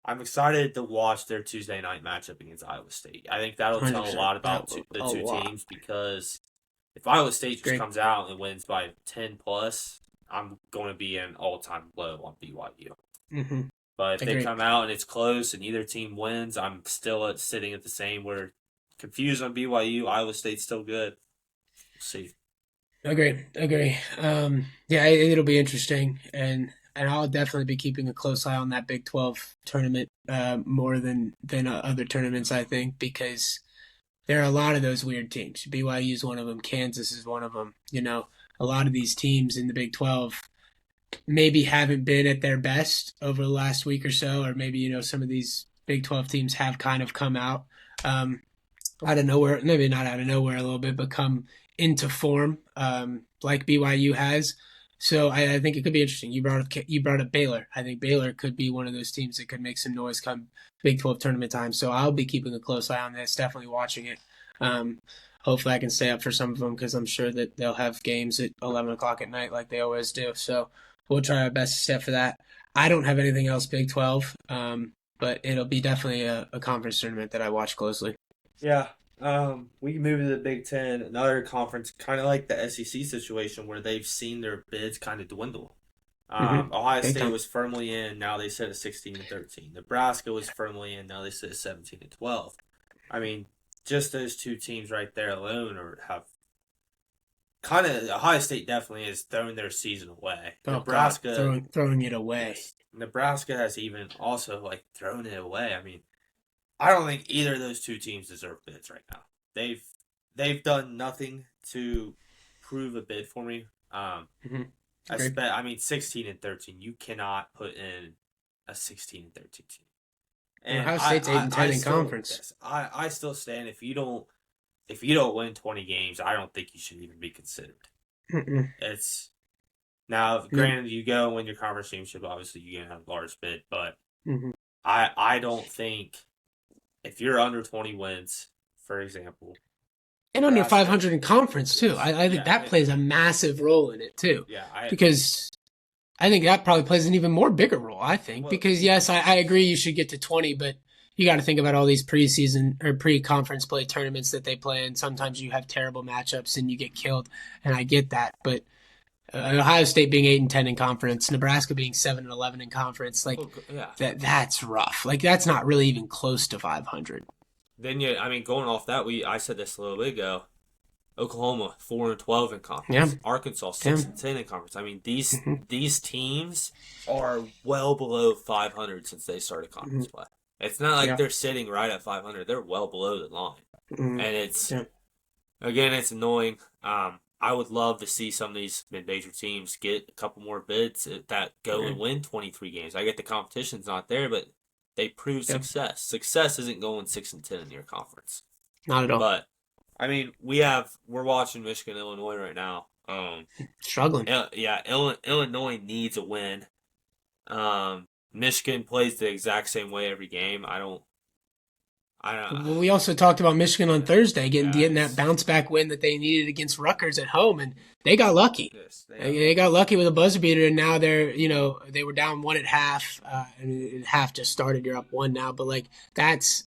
I'm excited to watch their Tuesday night matchup against Iowa State. I think that'll tell a 100%. lot That about the a two lot. teams because if Iowa State just Great. comes out and wins by 10 plus, I'm going to be an all time low on BYU. Mm-hmm. But if they Agree. come out and it's close and either team wins, I'm still sitting at the same. We're confused on BYU. Iowa State's still good. We'll see. Agree. Agree. Yeah, it'll be interesting, and I'll definitely be keeping a close eye on that Big 12 tournament more than other tournaments. I think because there are a lot of those weird teams. BYU is one of them. Kansas is one of them. A lot of these teams in the Big 12 maybe haven't been at their best over the last week or so, or maybe some of these Big 12 teams have kind of come out um, out of nowhere, maybe not out of nowhere a little bit, but come into form like BYU has. So I think it could be interesting. You brought up Baylor. I think Baylor could be one of those teams that could make some noise come Big 12 tournament time. So I'll be keeping a close eye on this. Definitely watching it. Um, Hopefully I can stay up for some of them because I'm sure that they'll have games at 11 o'clock at night like they always do. So we'll try our best to stay up for that. I don't have anything else Big 12, but it'll be definitely a conference tournament that I watch closely. Yeah. We can move to the Big Ten, another conference, kind of like the SEC situation where they've seen their bids kind of dwindle. Mm-hmm. Ohio Big State time. was firmly in. Now they sit at 16 and 13. Nebraska was firmly in. Now they sit at 17 and 12. I mean, just those two teams right there alone have kind of Ohio State definitely has thrown their season away. Oh God, Nebraska, throwing it away. yes, Nebraska has even also like thrown it away. I mean, I don't think either of those two teams deserve bids right now. They've they've done nothing to prove a bid for me. Mm-hmm. I mean 16 and 13. You cannot put in a 16 and 13 team. And And Ohio State's 8-10 I in still conference. yes, I still stand if you don't win 20 games, I don't think you should even be considered. Mm-mm. It's now Nope. granted you go and win your conference championship, obviously you can have a large bid, but Mm-hmm. I don't think if you're under 20 wins, for example, And under Nebraska. 500 in conference too. Yes, I think yeah, that plays a massive role in it too, yeah. I because I think that probably plays an even more bigger role. I think well, because yes, I agree you should get to 20, but you got to think about all these preseason or pre-conference play tournaments that they play, and sometimes you have terrible matchups and you get killed, and I get that, but Ohio State being 8-10 in conference, Nebraska being 7-11 in conference, like yeah. that's rough. Like that's not really even close to 500. Then you, I mean, going off that, I said this a little bit ago. Oklahoma 4-12 in Yeah, conference. Arkansas yeah, 6-10 in conference. I mean, hmm these teams are well below 500 since they started hmm conference play. It's not like yeah, they're sitting right at 500. They're well below the line, hmm and it's yeah, again, it's annoying. I would love to see some of these mid-major teams get a couple more bids that go yeah, and win 23 games. I get the competition's not there, but they prove yeah. success. Success isn't going 6-10 in your conference. Not at all. But I mean, we're watching Michigan Illinois right now. Struggling. Yeah, Illinois needs a win. Michigan plays the exact same way every game. I don't. Well, we also talked about Michigan on Thursday Yeah, getting that bounce back win that they needed against Rutgers at home, and they got lucky. yes, they got They lucky. got lucky with a buzzer beater, and now they're they were down one at half, and half just started. You're up one now, but like that's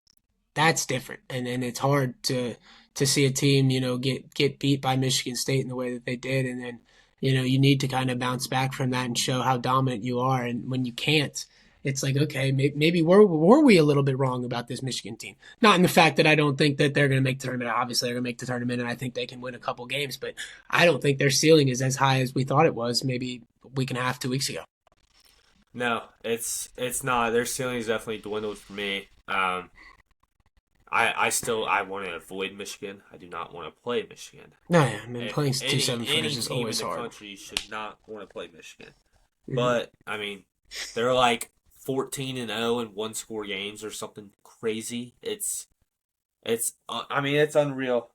different, and it's hard to see a team get beat by Michigan State in the way that they did, and then you need to kind of bounce back from that and show how dominant you are, and when you can't. It's like, okay, maybe were we a little bit wrong about this Michigan team? Not in the fact that I don't think that they're going to make the tournament. Obviously, they're going to make the tournament, and I think they can win a couple games. But I don't think their ceiling is as high as we thought it was maybe a week and a half, 2 weeks ago. No, it's not. Their ceiling's definitely dwindled for me. I want to avoid Michigan. I do not want to play Michigan. No, yeah, I mean A- playing two Any 7-footers any is team in always the hard. country should not want to play Michigan. Mm-hmm. But I mean, they're like 14-0 in one score games or something crazy. It's I mean it's unreal.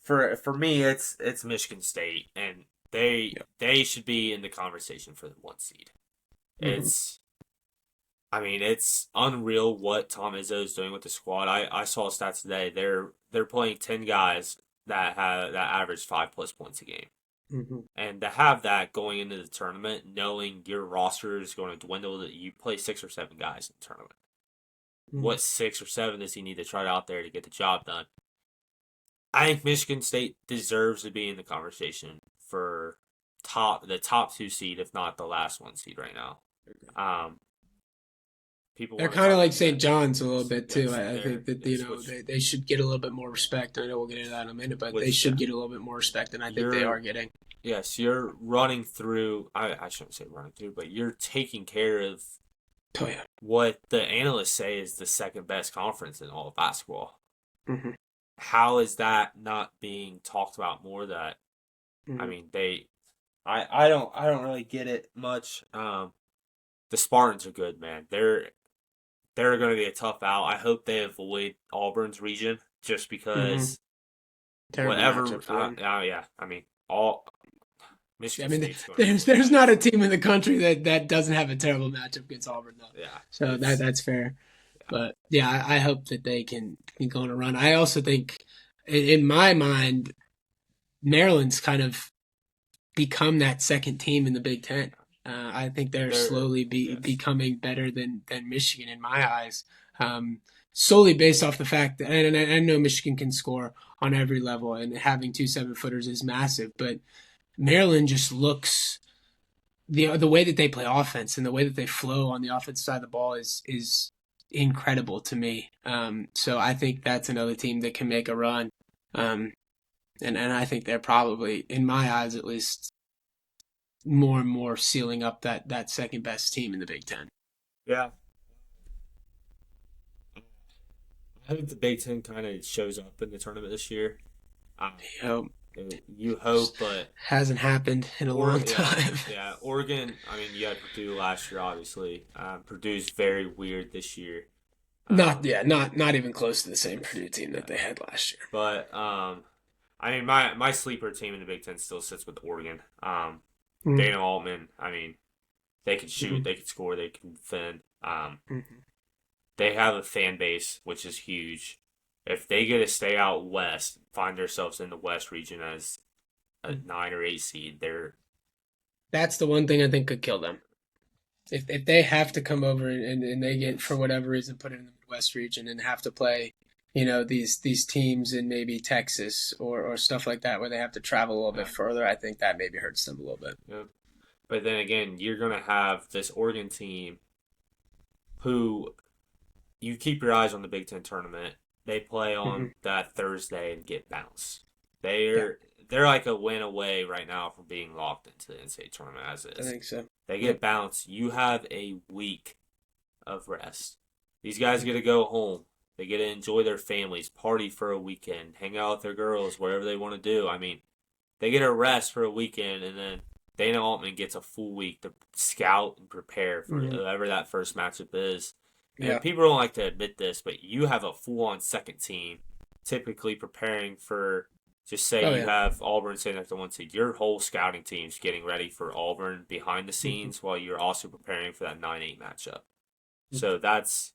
For me it's Michigan State and Yeah. they should be in the conversation for the one seed. Mm-hmm. It's I mean, it's unreal what Tom Izzo is doing with the squad. I saw stats today. They're playing 10 guys that average 5+ points a game, Mm-hmm. and to have that going into the tournament, knowing your roster is going to dwindle, that you play 6 or 7 guys in the tournament. Mm-hmm. What 6 or 7 does he need to try out there to get the job done? I think Michigan State deserves to be in the conversation for the top 2 seed, if not the last 1 seed right now. Um, People They're want to kind of talk like about St. that. John's a little Yes, bit too. yes, I think that yes, which they should get a little bit more respect. I know we'll get into that in a minute, but they which should get a little bit more respect than I think they you're are getting. yes, you're running through. I shouldn't say running through, but you're taking care of Oh yeah. what the analysts say is the second best conference in all of basketball. Mm-hmm. How is that not being talked about more? That I Mm-hmm. mean, I don't really get it much. The Spartans are good, man. They're going to be a tough out. I hope they avoid Auburn's region just Mm-hmm. because Terrible whatever. matchup for them. Yeah, I mean, all I Michigan mean, State's going to be there's really not good. a team in the country that doesn't have a terrible matchup against Auburn though. Yeah, So it's that's fair. yeah, But yeah, I hope that they can go on a run. I also think, in my mind, Maryland's kind of become that second team in the Big Ten. I think they're they're slowly yes. becoming better than Michigan in my eyes. Solely based off the fact that, and I know Michigan can score on every level, and having 2 7-footers is massive, but Maryland just looks the way that they play offense and the way that they flow on the offensive side of the ball is incredible to me. So I think that's another team that can make a run. Um, and I think they're probably, in my eyes at least, more and more sealing up that second best team in the Big Ten. Yeah, I think the Big Ten kind of shows up in the tournament this year. Um, You know, you hope, but hasn't happened in a long Yeah, time. yeah. Oregon. I mean, you had Purdue last year, obviously. Purdue's very weird this year. Not Um, yeah, not even close to the same yes, Purdue team that yeah. they had last year. But I mean, my sleeper team in the Big Ten still sits with Oregon. Mm, Dana Altman. I mean, They can shoot, they can score, they can defend. Mm-hmm. They have a fan base, which is huge. If they get to stay out west, find themselves in the West region as a 9 or 8 seed, That's the one thing I think could kill them. If they have to come over and they get, for whatever reason, put it in the Midwest region and have to play, these teams in maybe Texas or stuff like that where they have to travel a little bit further, I think that maybe hurts them a little bit. yeah. But then again, you're gonna have this Oregon team who you keep your eyes on the Big Ten tournament. They play on that Thursday and get bounced. They're like a win away right now from being locked into the NCAA tournament as is. I think so. They get bounced. You have a week of rest. These guys get to go home. They get to enjoy their families, party for a weekend, hang out with their girls, whatever they want to do. I mean, they get a rest for a weekend, and then Dana Altman gets a full week to scout and prepare for whatever that first matchup is. And people don't like to admit this, but you have a full-on second team typically preparing for, just say you have Auburn sitting at the 1 seed. Your whole scouting team's getting ready for Auburn behind the scenes while you're also preparing for that 9-8 matchup. So that's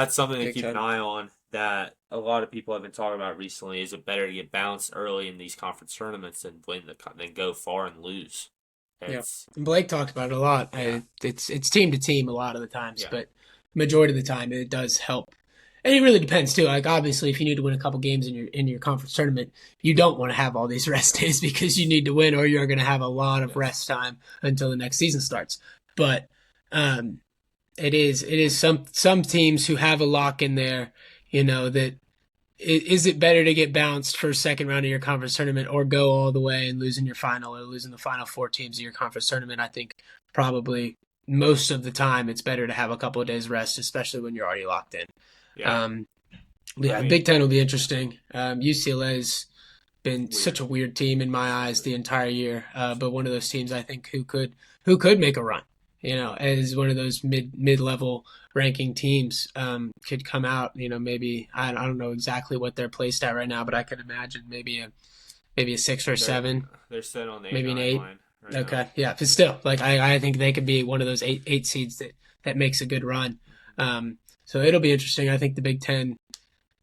something to keep an eye on that a lot of people have been talking about recently. Is it better to get bounced early in these conference tournaments than go far and lose? And Blake talked about it a lot. Yeah. It's team to team a lot of the times, but majority of the time it does help. And it really depends too. Like obviously, if you need to win a couple games in your conference tournament, you don't want to have all these rest days because you need to win, or you're going to have a lot of rest time until the next season starts. But it is some teams who have a lock in there. That is it better to get bounced for second round of your conference tournament or go all the way and losing your final or losing the final 4 teams of your conference tournament? I think probably most of the time it's better to have a couple of days rest, especially when you're already locked in. Big Ten will be interesting. UCLA's been such a weird team in my eyes the entire year, but one of those teams I think who could make a run. As one of those mid-level ranking teams could come out. Maybe I don't know exactly what they're placed at right now, but I can imagine maybe a 6 or 7. They're set on the maybe an 8. Line right okay, now. Yeah, but still, like I think they could be one of those eight seeds that makes a good run. So it'll be interesting. I think the Big Ten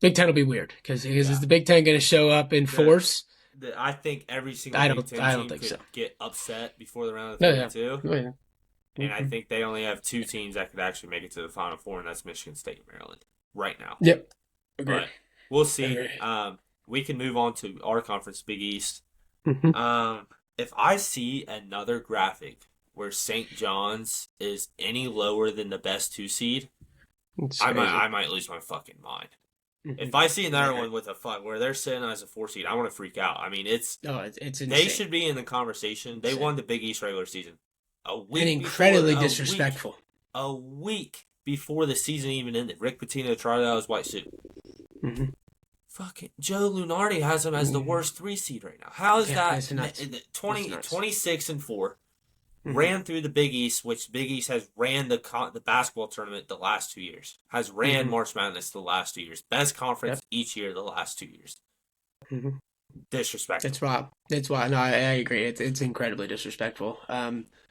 will be weird because is the Big Ten going to show up in force? I think every single Big Ten team could get upset before the round of 32. Yeah. And I think they only have 2 teams that could actually make it to the Final Four, and that's Michigan State and Maryland right now. Yep. Agreed. But we'll see. We can move on to our conference, Big East. If I see another graphic where St. John's is any lower than the best 2 seed, I might lose my fucking mind. If I see another one with where they're sitting as a 4 seed, I want to freak out. I mean, it's insane. They should be in the conversation. They won the Big East regular season. And incredibly disrespectful. A week before the season even ended, Rick Pitino tried out his white suit. Fucking Joe Lunardi has him as the worst 3 seed right now. How is that? 26 and 4. Ran through the Big East, which Big East has ran the basketball tournament the last 2 years. Has ran March Madness the last 2 years. Best conference each year the last 2 years. Disrespectful. That's why. No, I agree. It's incredibly disrespectful.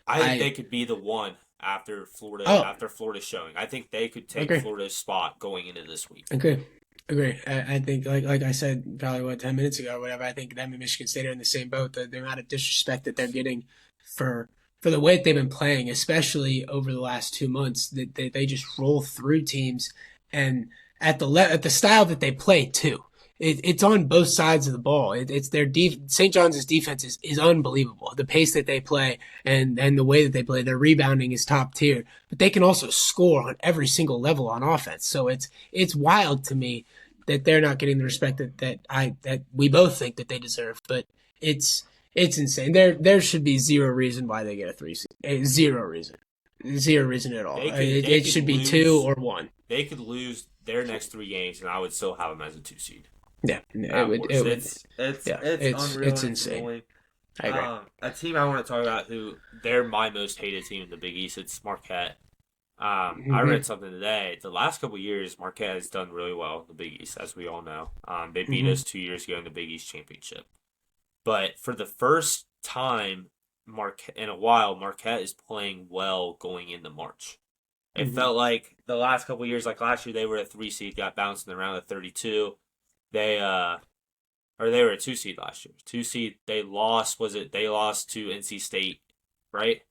I think they could be the one after Florida. After Florida's showing, I think they could take Florida's spot going into this week. Agree. I think, like I said, probably 10 minutes ago or whatever. I think them and Michigan State are in the same boat. The amount of disrespect that they're getting for the way that they've been playing, especially over the last 2 months, that they just roll through teams, and at the style that they play too. It's on both sides of the ball. It's their St. John's defense is unbelievable. The pace that they play and the way that they play, their rebounding is top tier. But they can also score on every single level on offense. So it's wild to me that they're not getting the respect that we both think that they deserve. But it's insane. There should be zero reason why they get a 3 seed. Zero reason at all. It should be 2 or 1. They could lose their next 3 games, and I would still have them as a 2 seed. Yeah, it would. It's unreal. It's insane. I agree. A team I want to talk about who they're my most hated team in the Big East. It's Marquette. I read something today. The last couple of years, Marquette has done really well in the Big East, as we all know. They beat us 2 years ago in the Big East championship. But for the first time Marquette is playing well going into March. It Hmm. felt like the last couple of years, like last year, they were a 3 seed, got bounced in the round of 32. They or they were a 2 seed last year. 2 seed, they lost. Was it they lost to NC State, right?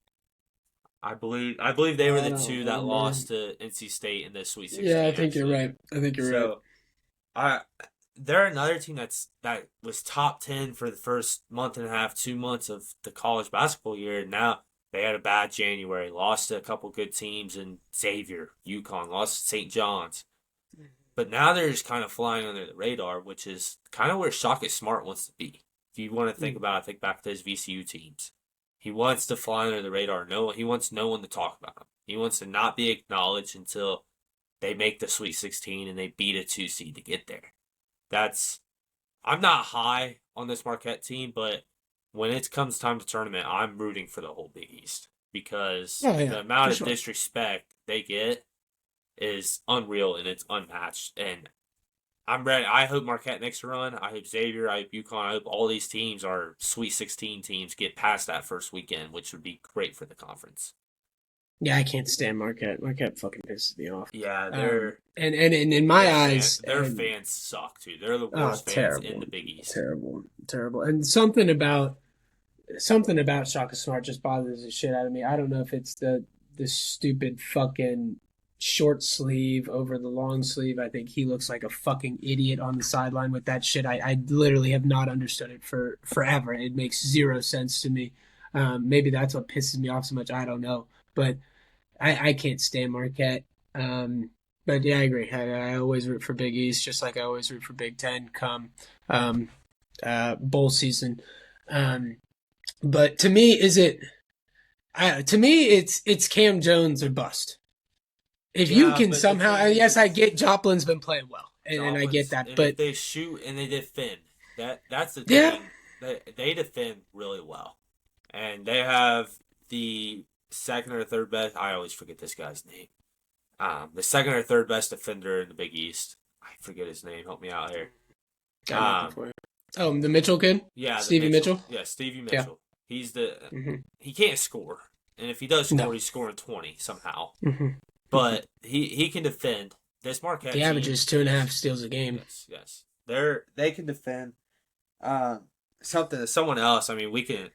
I believe they were I the don't two that remember. lost to NC State in the Sweet Yeah, I 16, think you're actually. right. I think you're right. So I they're another team that was top 10 for the first month and a half, 2 months of the college basketball year. Now they had a bad January, lost to a couple good teams in Xavier, UConn, lost to St. John's. But now they're just kind of flying under the radar, which is kind of where Shaka Smart wants to be. If you want to think about it, think back to his VCU teams. He wants to fly under the radar. He wants no one to talk about him. He wants to not be acknowledged until they make the Sweet 16 and they beat a 2 seed to get there. That's I'm not high on this Marquette team, but when it comes time to tournament, I'm rooting for the whole Big East because Oh yeah, the amount for of sure. disrespect they get is unreal and it's unmatched. And I'm ready. I hope Marquette makes a run. I hope Xavier, I hope UConn, I hope all these teams are Sweet 16 teams get past that first weekend, which would be great for the conference. Yeah, I can't stand Marquette. Marquette fucking pisses me off. Yeah, And in my eyes, their fans suck too. They're the oh, worst fans in terrible, the Big East. terrible, terrible. And something about Shaka Smart just bothers the shit out of me. I don't know if it's the stupid fucking short sleeve over the long sleeve. I think he looks like a fucking idiot on the sideline with that shit. I literally have not understood it for forever. It makes zero sense to me. Maybe that's what pisses me off so much. I don't know, but I can't stand Marquette. Um, but yeah, I agree. I always root for Big East, just like I always root for Big Ten come um, bowl season. Um, but to me, to me, it's Cam Jones or bust. If you Yeah, can but the somehow, thing and yes, I is, get Joplin's been playing well, and I get Joplin's, that, and if but they shoot and they defend, that's the yeah, thing. They defend really well, and they have the second or third best. I always forget this guy's name. The second or third best defender in the Big East. I forget his name. Help me out here. I'm looking Um, for it. Oh, the Mitchell kid, yeah, the Stevie Mitchell. Mitchell. Yeah, Stevie Yeah. Mitchell. He's the Hmm. he can't score, and if he does score, No. he's scoring 20 somehow. Hmm. Hmm. But he can defend. This Marquette He team averages two and a half is steals a game. yes. They can defend. Uh, someone else. I mean, we can.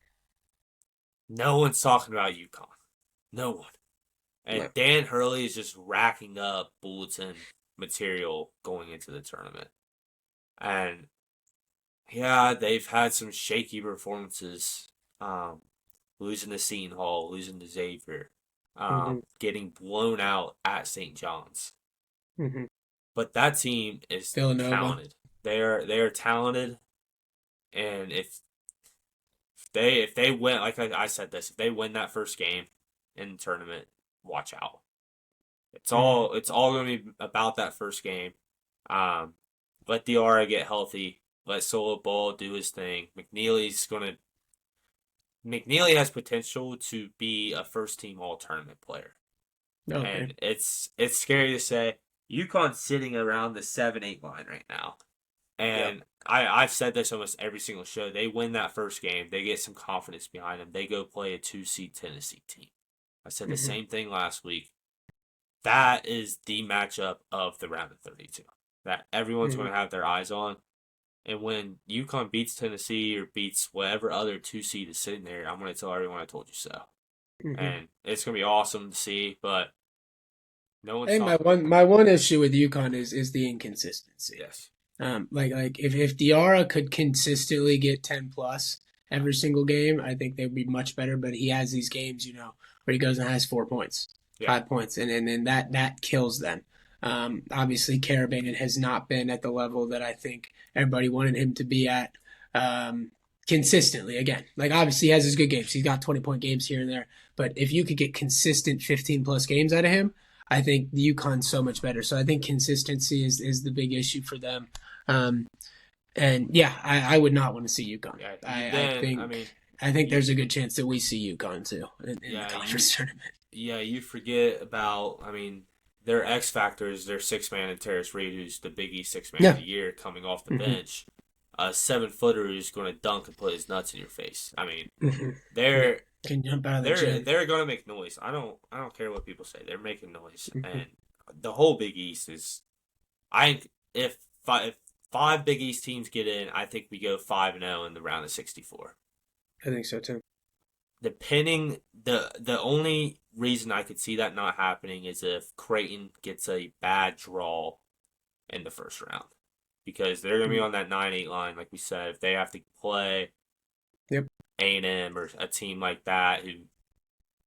No one's talking about UConn. No one. Yeah. And Dan Hurley is just racking up bulletin material going into the tournament. And yeah, they've had some shaky performances. Losing to Seton Hall, losing to Xavier, Hmm. getting blown out at St. John's. Hmm. But that team is Villanova. talented. They are talented, and if they win, like I said this, if they win that first game in the tournament, watch out. Hmm. It's all going to be about that first game. Um, let Diarra get healthy. Let Solo Ball do his thing. McNeely has potential to be a first team all tournament player. Okay. And it's scary to say. UConn's sitting around the 7-8 line right now. Yeah. And I've said this almost every single show. They win that first game. They get some confidence behind them. They go play a 2 seed Tennessee team. I said the Hmm. same thing last week. That is the matchup of the round of 32 that everyone's Hmm. going to have their eyes on. And when UConn beats Tennessee or beats whatever other 2 seed is sitting there, I'm going to tell everyone I told you so. Hmm. And it's going to be awesome to see, but no I one's think talking about my one issue with UConn is the inconsistency. it. Yes. Like if Diarra could consistently get 10 plus Yeah. every single game, I think they'd be much better. But he has these games, where he goes and has 4 points, Yeah. 5 points, and that kills them. Obviously, Carabin has not been at the level that I think everybody wanted him to be at consistently. Again, like obviously he has his good games. He's got 20-point games here and there. But if you could get consistent 15 plus games out of him, I think the UConn's so much better. So I think consistency is the big issue for them. Um, and yeah, I would not want to see UConn. Yeah. I I think mean, I think you, there's a good chance that we see UConn too in the yeah, conference tournament. you forget about, their X factors, their six man and Terrace Reed, who's the Big East 6 man of Yeah. the year coming off the Hmm. bench. a 7-footer who's going to dunk and put his nuts in your face. I mean, Hmm. Yeah. they're Can jump out of the they're gym. they're going to make noise. I don't care what people say. They're making noise, Hmm. and the whole Big East is. I think if five Big East teams get in, I think we go 5-0 in the round of 64. I think so too. Depending the only reason I could see that not happening is if Creighton gets a bad draw in the first round. Because they're going to be Mm. on that 9-8 line, like we said. If they have to play Yep. A&M or a team like that Who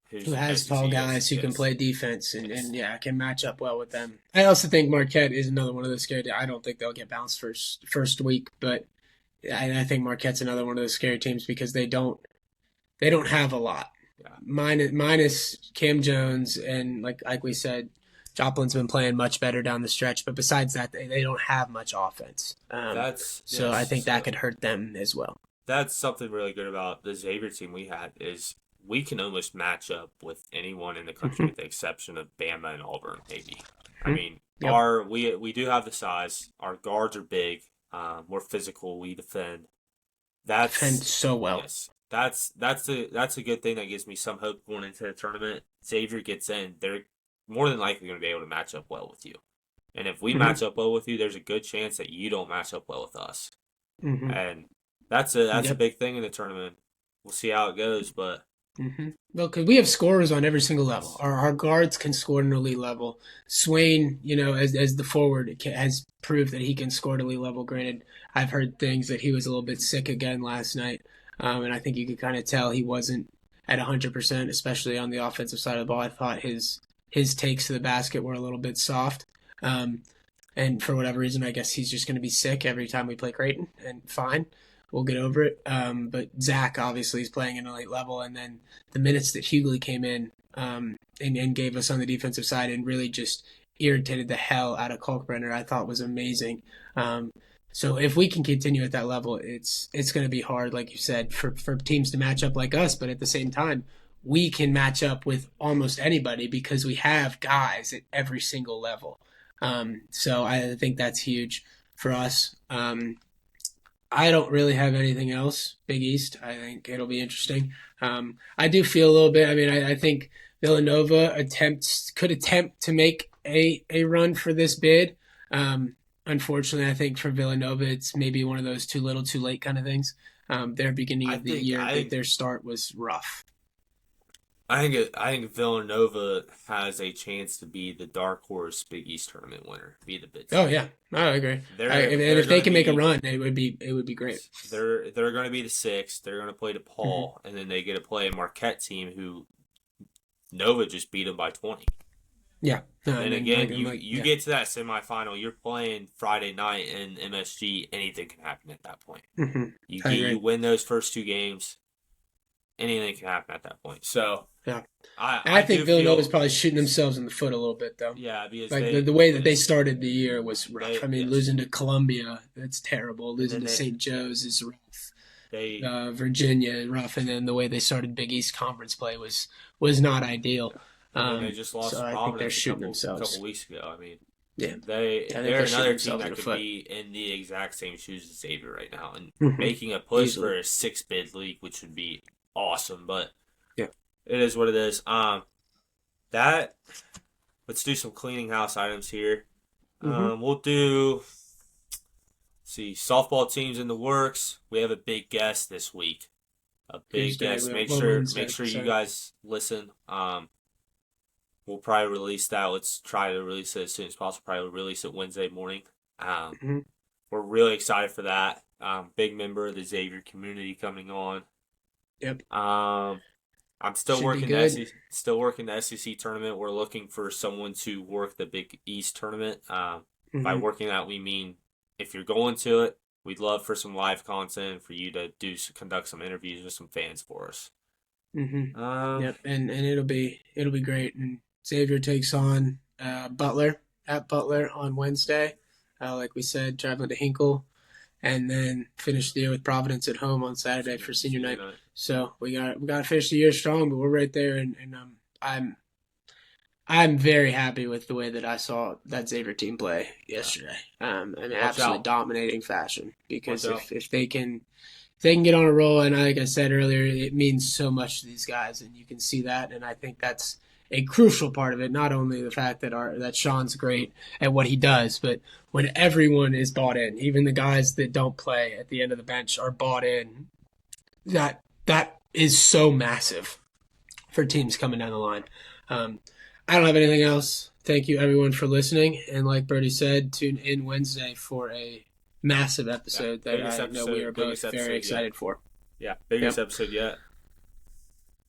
who's has tall SEC, guys yes, who can yes, play defense yes. and yeah, can match up well with them. I also think Marquette is another one of those scary. I don't think they'll get bounced first week, but I think Marquette's another one of those scary teams because they don't have a lot. Yeah. Minus Cam Jones and like we said, Joplin's been playing much better down the stretch, but besides that, they don't have much offense. That's So I yes. think that So could hurt them as well. that's something really good about the Xavier team we had is we can almost match up with anyone in the country Hmm. with the exception of Bama and Auburn, maybe. I Hmm. mean, Yep, we do have the size. Our guards are big. We're physical. We defend. defend That's so well. yes. That's a good thing that gives me some hope going into the tournament. Xavier gets in, they're more than likely going to be able to match up well with you. And if we Hmm. match up well with you, there's a good chance that you don't match up well with us. Hmm. And that's a Yep. big thing in the tournament. We'll see how it goes, but Hmm. Well, because we have scorers on every single level. yes, Our guards can score at an elite level. Swain, as the forward, has proved that he can score at elite level. Granted, I've heard things that he was a little bit sick again last night, and I think you could kind of tell he wasn't at 100%, especially on the offensive side of the ball. I thought his takes to the basket were a little bit soft. Um, and for whatever reason, I guess he's just going to be sick every time we play Creighton, and fine, we'll get over it. But Zach obviously is playing at an elite level, and then the minutes that Hughley came in and gave us on the defensive side and really just irritated the hell out of Kalkbrenner, I thought was amazing. Um, so if we can continue at that level, it's going to be hard, like you said, for teams to match up like us. But at the same time, we can match up with almost anybody because we have guys at every single level. So I think that's huge for us. I don't really have anything else. Big East. I think it'll be interesting. I do feel a little bit. I mean, I think Villanova could attempt to make a run for this bid. Unfortunately, I think for Villanova, it's maybe one of those too little, too late kind of things. Their beginning I of the think year, I think their start was rough. I think Villanova has a chance to be the dark horse Big East tournament winner, be the bid Oh team. yeah, I agree. And They're if they going to can make a be run, it would be great. they're going to be the sixth. They're going to play Hmm. DePaul, and then they get to play a Marquette team who Nova just beat them by 20. Yeah, no, I And mean, again, you like you yeah. get to that semifinal, you're playing Friday night in MSG. Anything can happen at that point. Hmm. You I get you agree. win those first two games, anything can happen at that point. So Yeah. I And I I think do Villanova's feel probably shooting themselves in the foot a little bit, though. yeah because Like they the way that they yes started the year was rough. they I mean, yes losing to Columbia, that's terrible. and Losing then to St. Joe's is rough. they Virginia, rough. And then the way they started Big East Conference play was not ideal. and then they just lost So to I think they're Providence a shooting couple themselves. weeks ago. I mean Yeah, I think they're they're shooting another team themselves in that the could foot. be in the exact same shoes as Xavier right now and Hmm. making a push for Easily. a 6 bid league, which would be awesome. But Yeah. it is what it is. That let's do some cleaning house items here. Hmm. We'll do see softball teams in the works. We have a big guest this week. A big Who's day? guest. Well, Make Wednesday. sure you Sorry. guys listen. We'll probably release that. Let's try to release it as soon as possible. Probably release it Wednesday morning. Um, Hmm. we're really excited for that. Big member of the Xavier community coming on. Yep. I'm still Should be working the good. SEC, still working the SEC tournament. We're looking for someone to work the Big East tournament. By Hmm. working that, we mean if you're going to it, we'd love for some live content for you to conduct some interviews with some fans for us. Hmm. Um, Yep. And it'll be great. And Xavier takes on Butler at Butler on Wednesday. Like we said, traveling to Hinkle, and then finish the year with Providence at home on Saturday for senior senior night. night. So we got to finish the year strong, but we're right there, and I'm I'm very happy with the way that I saw that Xavier team play Yeah. yesterday. In Watch absolutely out. dominating fashion. Watch Because out. if they can get on a roll, and like I said earlier, it means so much to these guys, and you can see that. And I think that's a crucial part of it. Not only the fact that Sean's great at what he does, but when everyone is bought in, even the guys that don't play at the end of the bench are bought in. That is so massive for teams coming down the line. Um, I don't have anything else. Thank you everyone for listening, and like Brody said, tune in Wednesday for a massive Yeah. episode that Biggest I know we are episode. both Biggest very episode yet. excited for. Yeah. Biggest Yep. episode yet.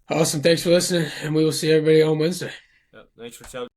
Awesome. Thanks for listening, and we will see everybody on Wednesday. Yep. Thanks for telling.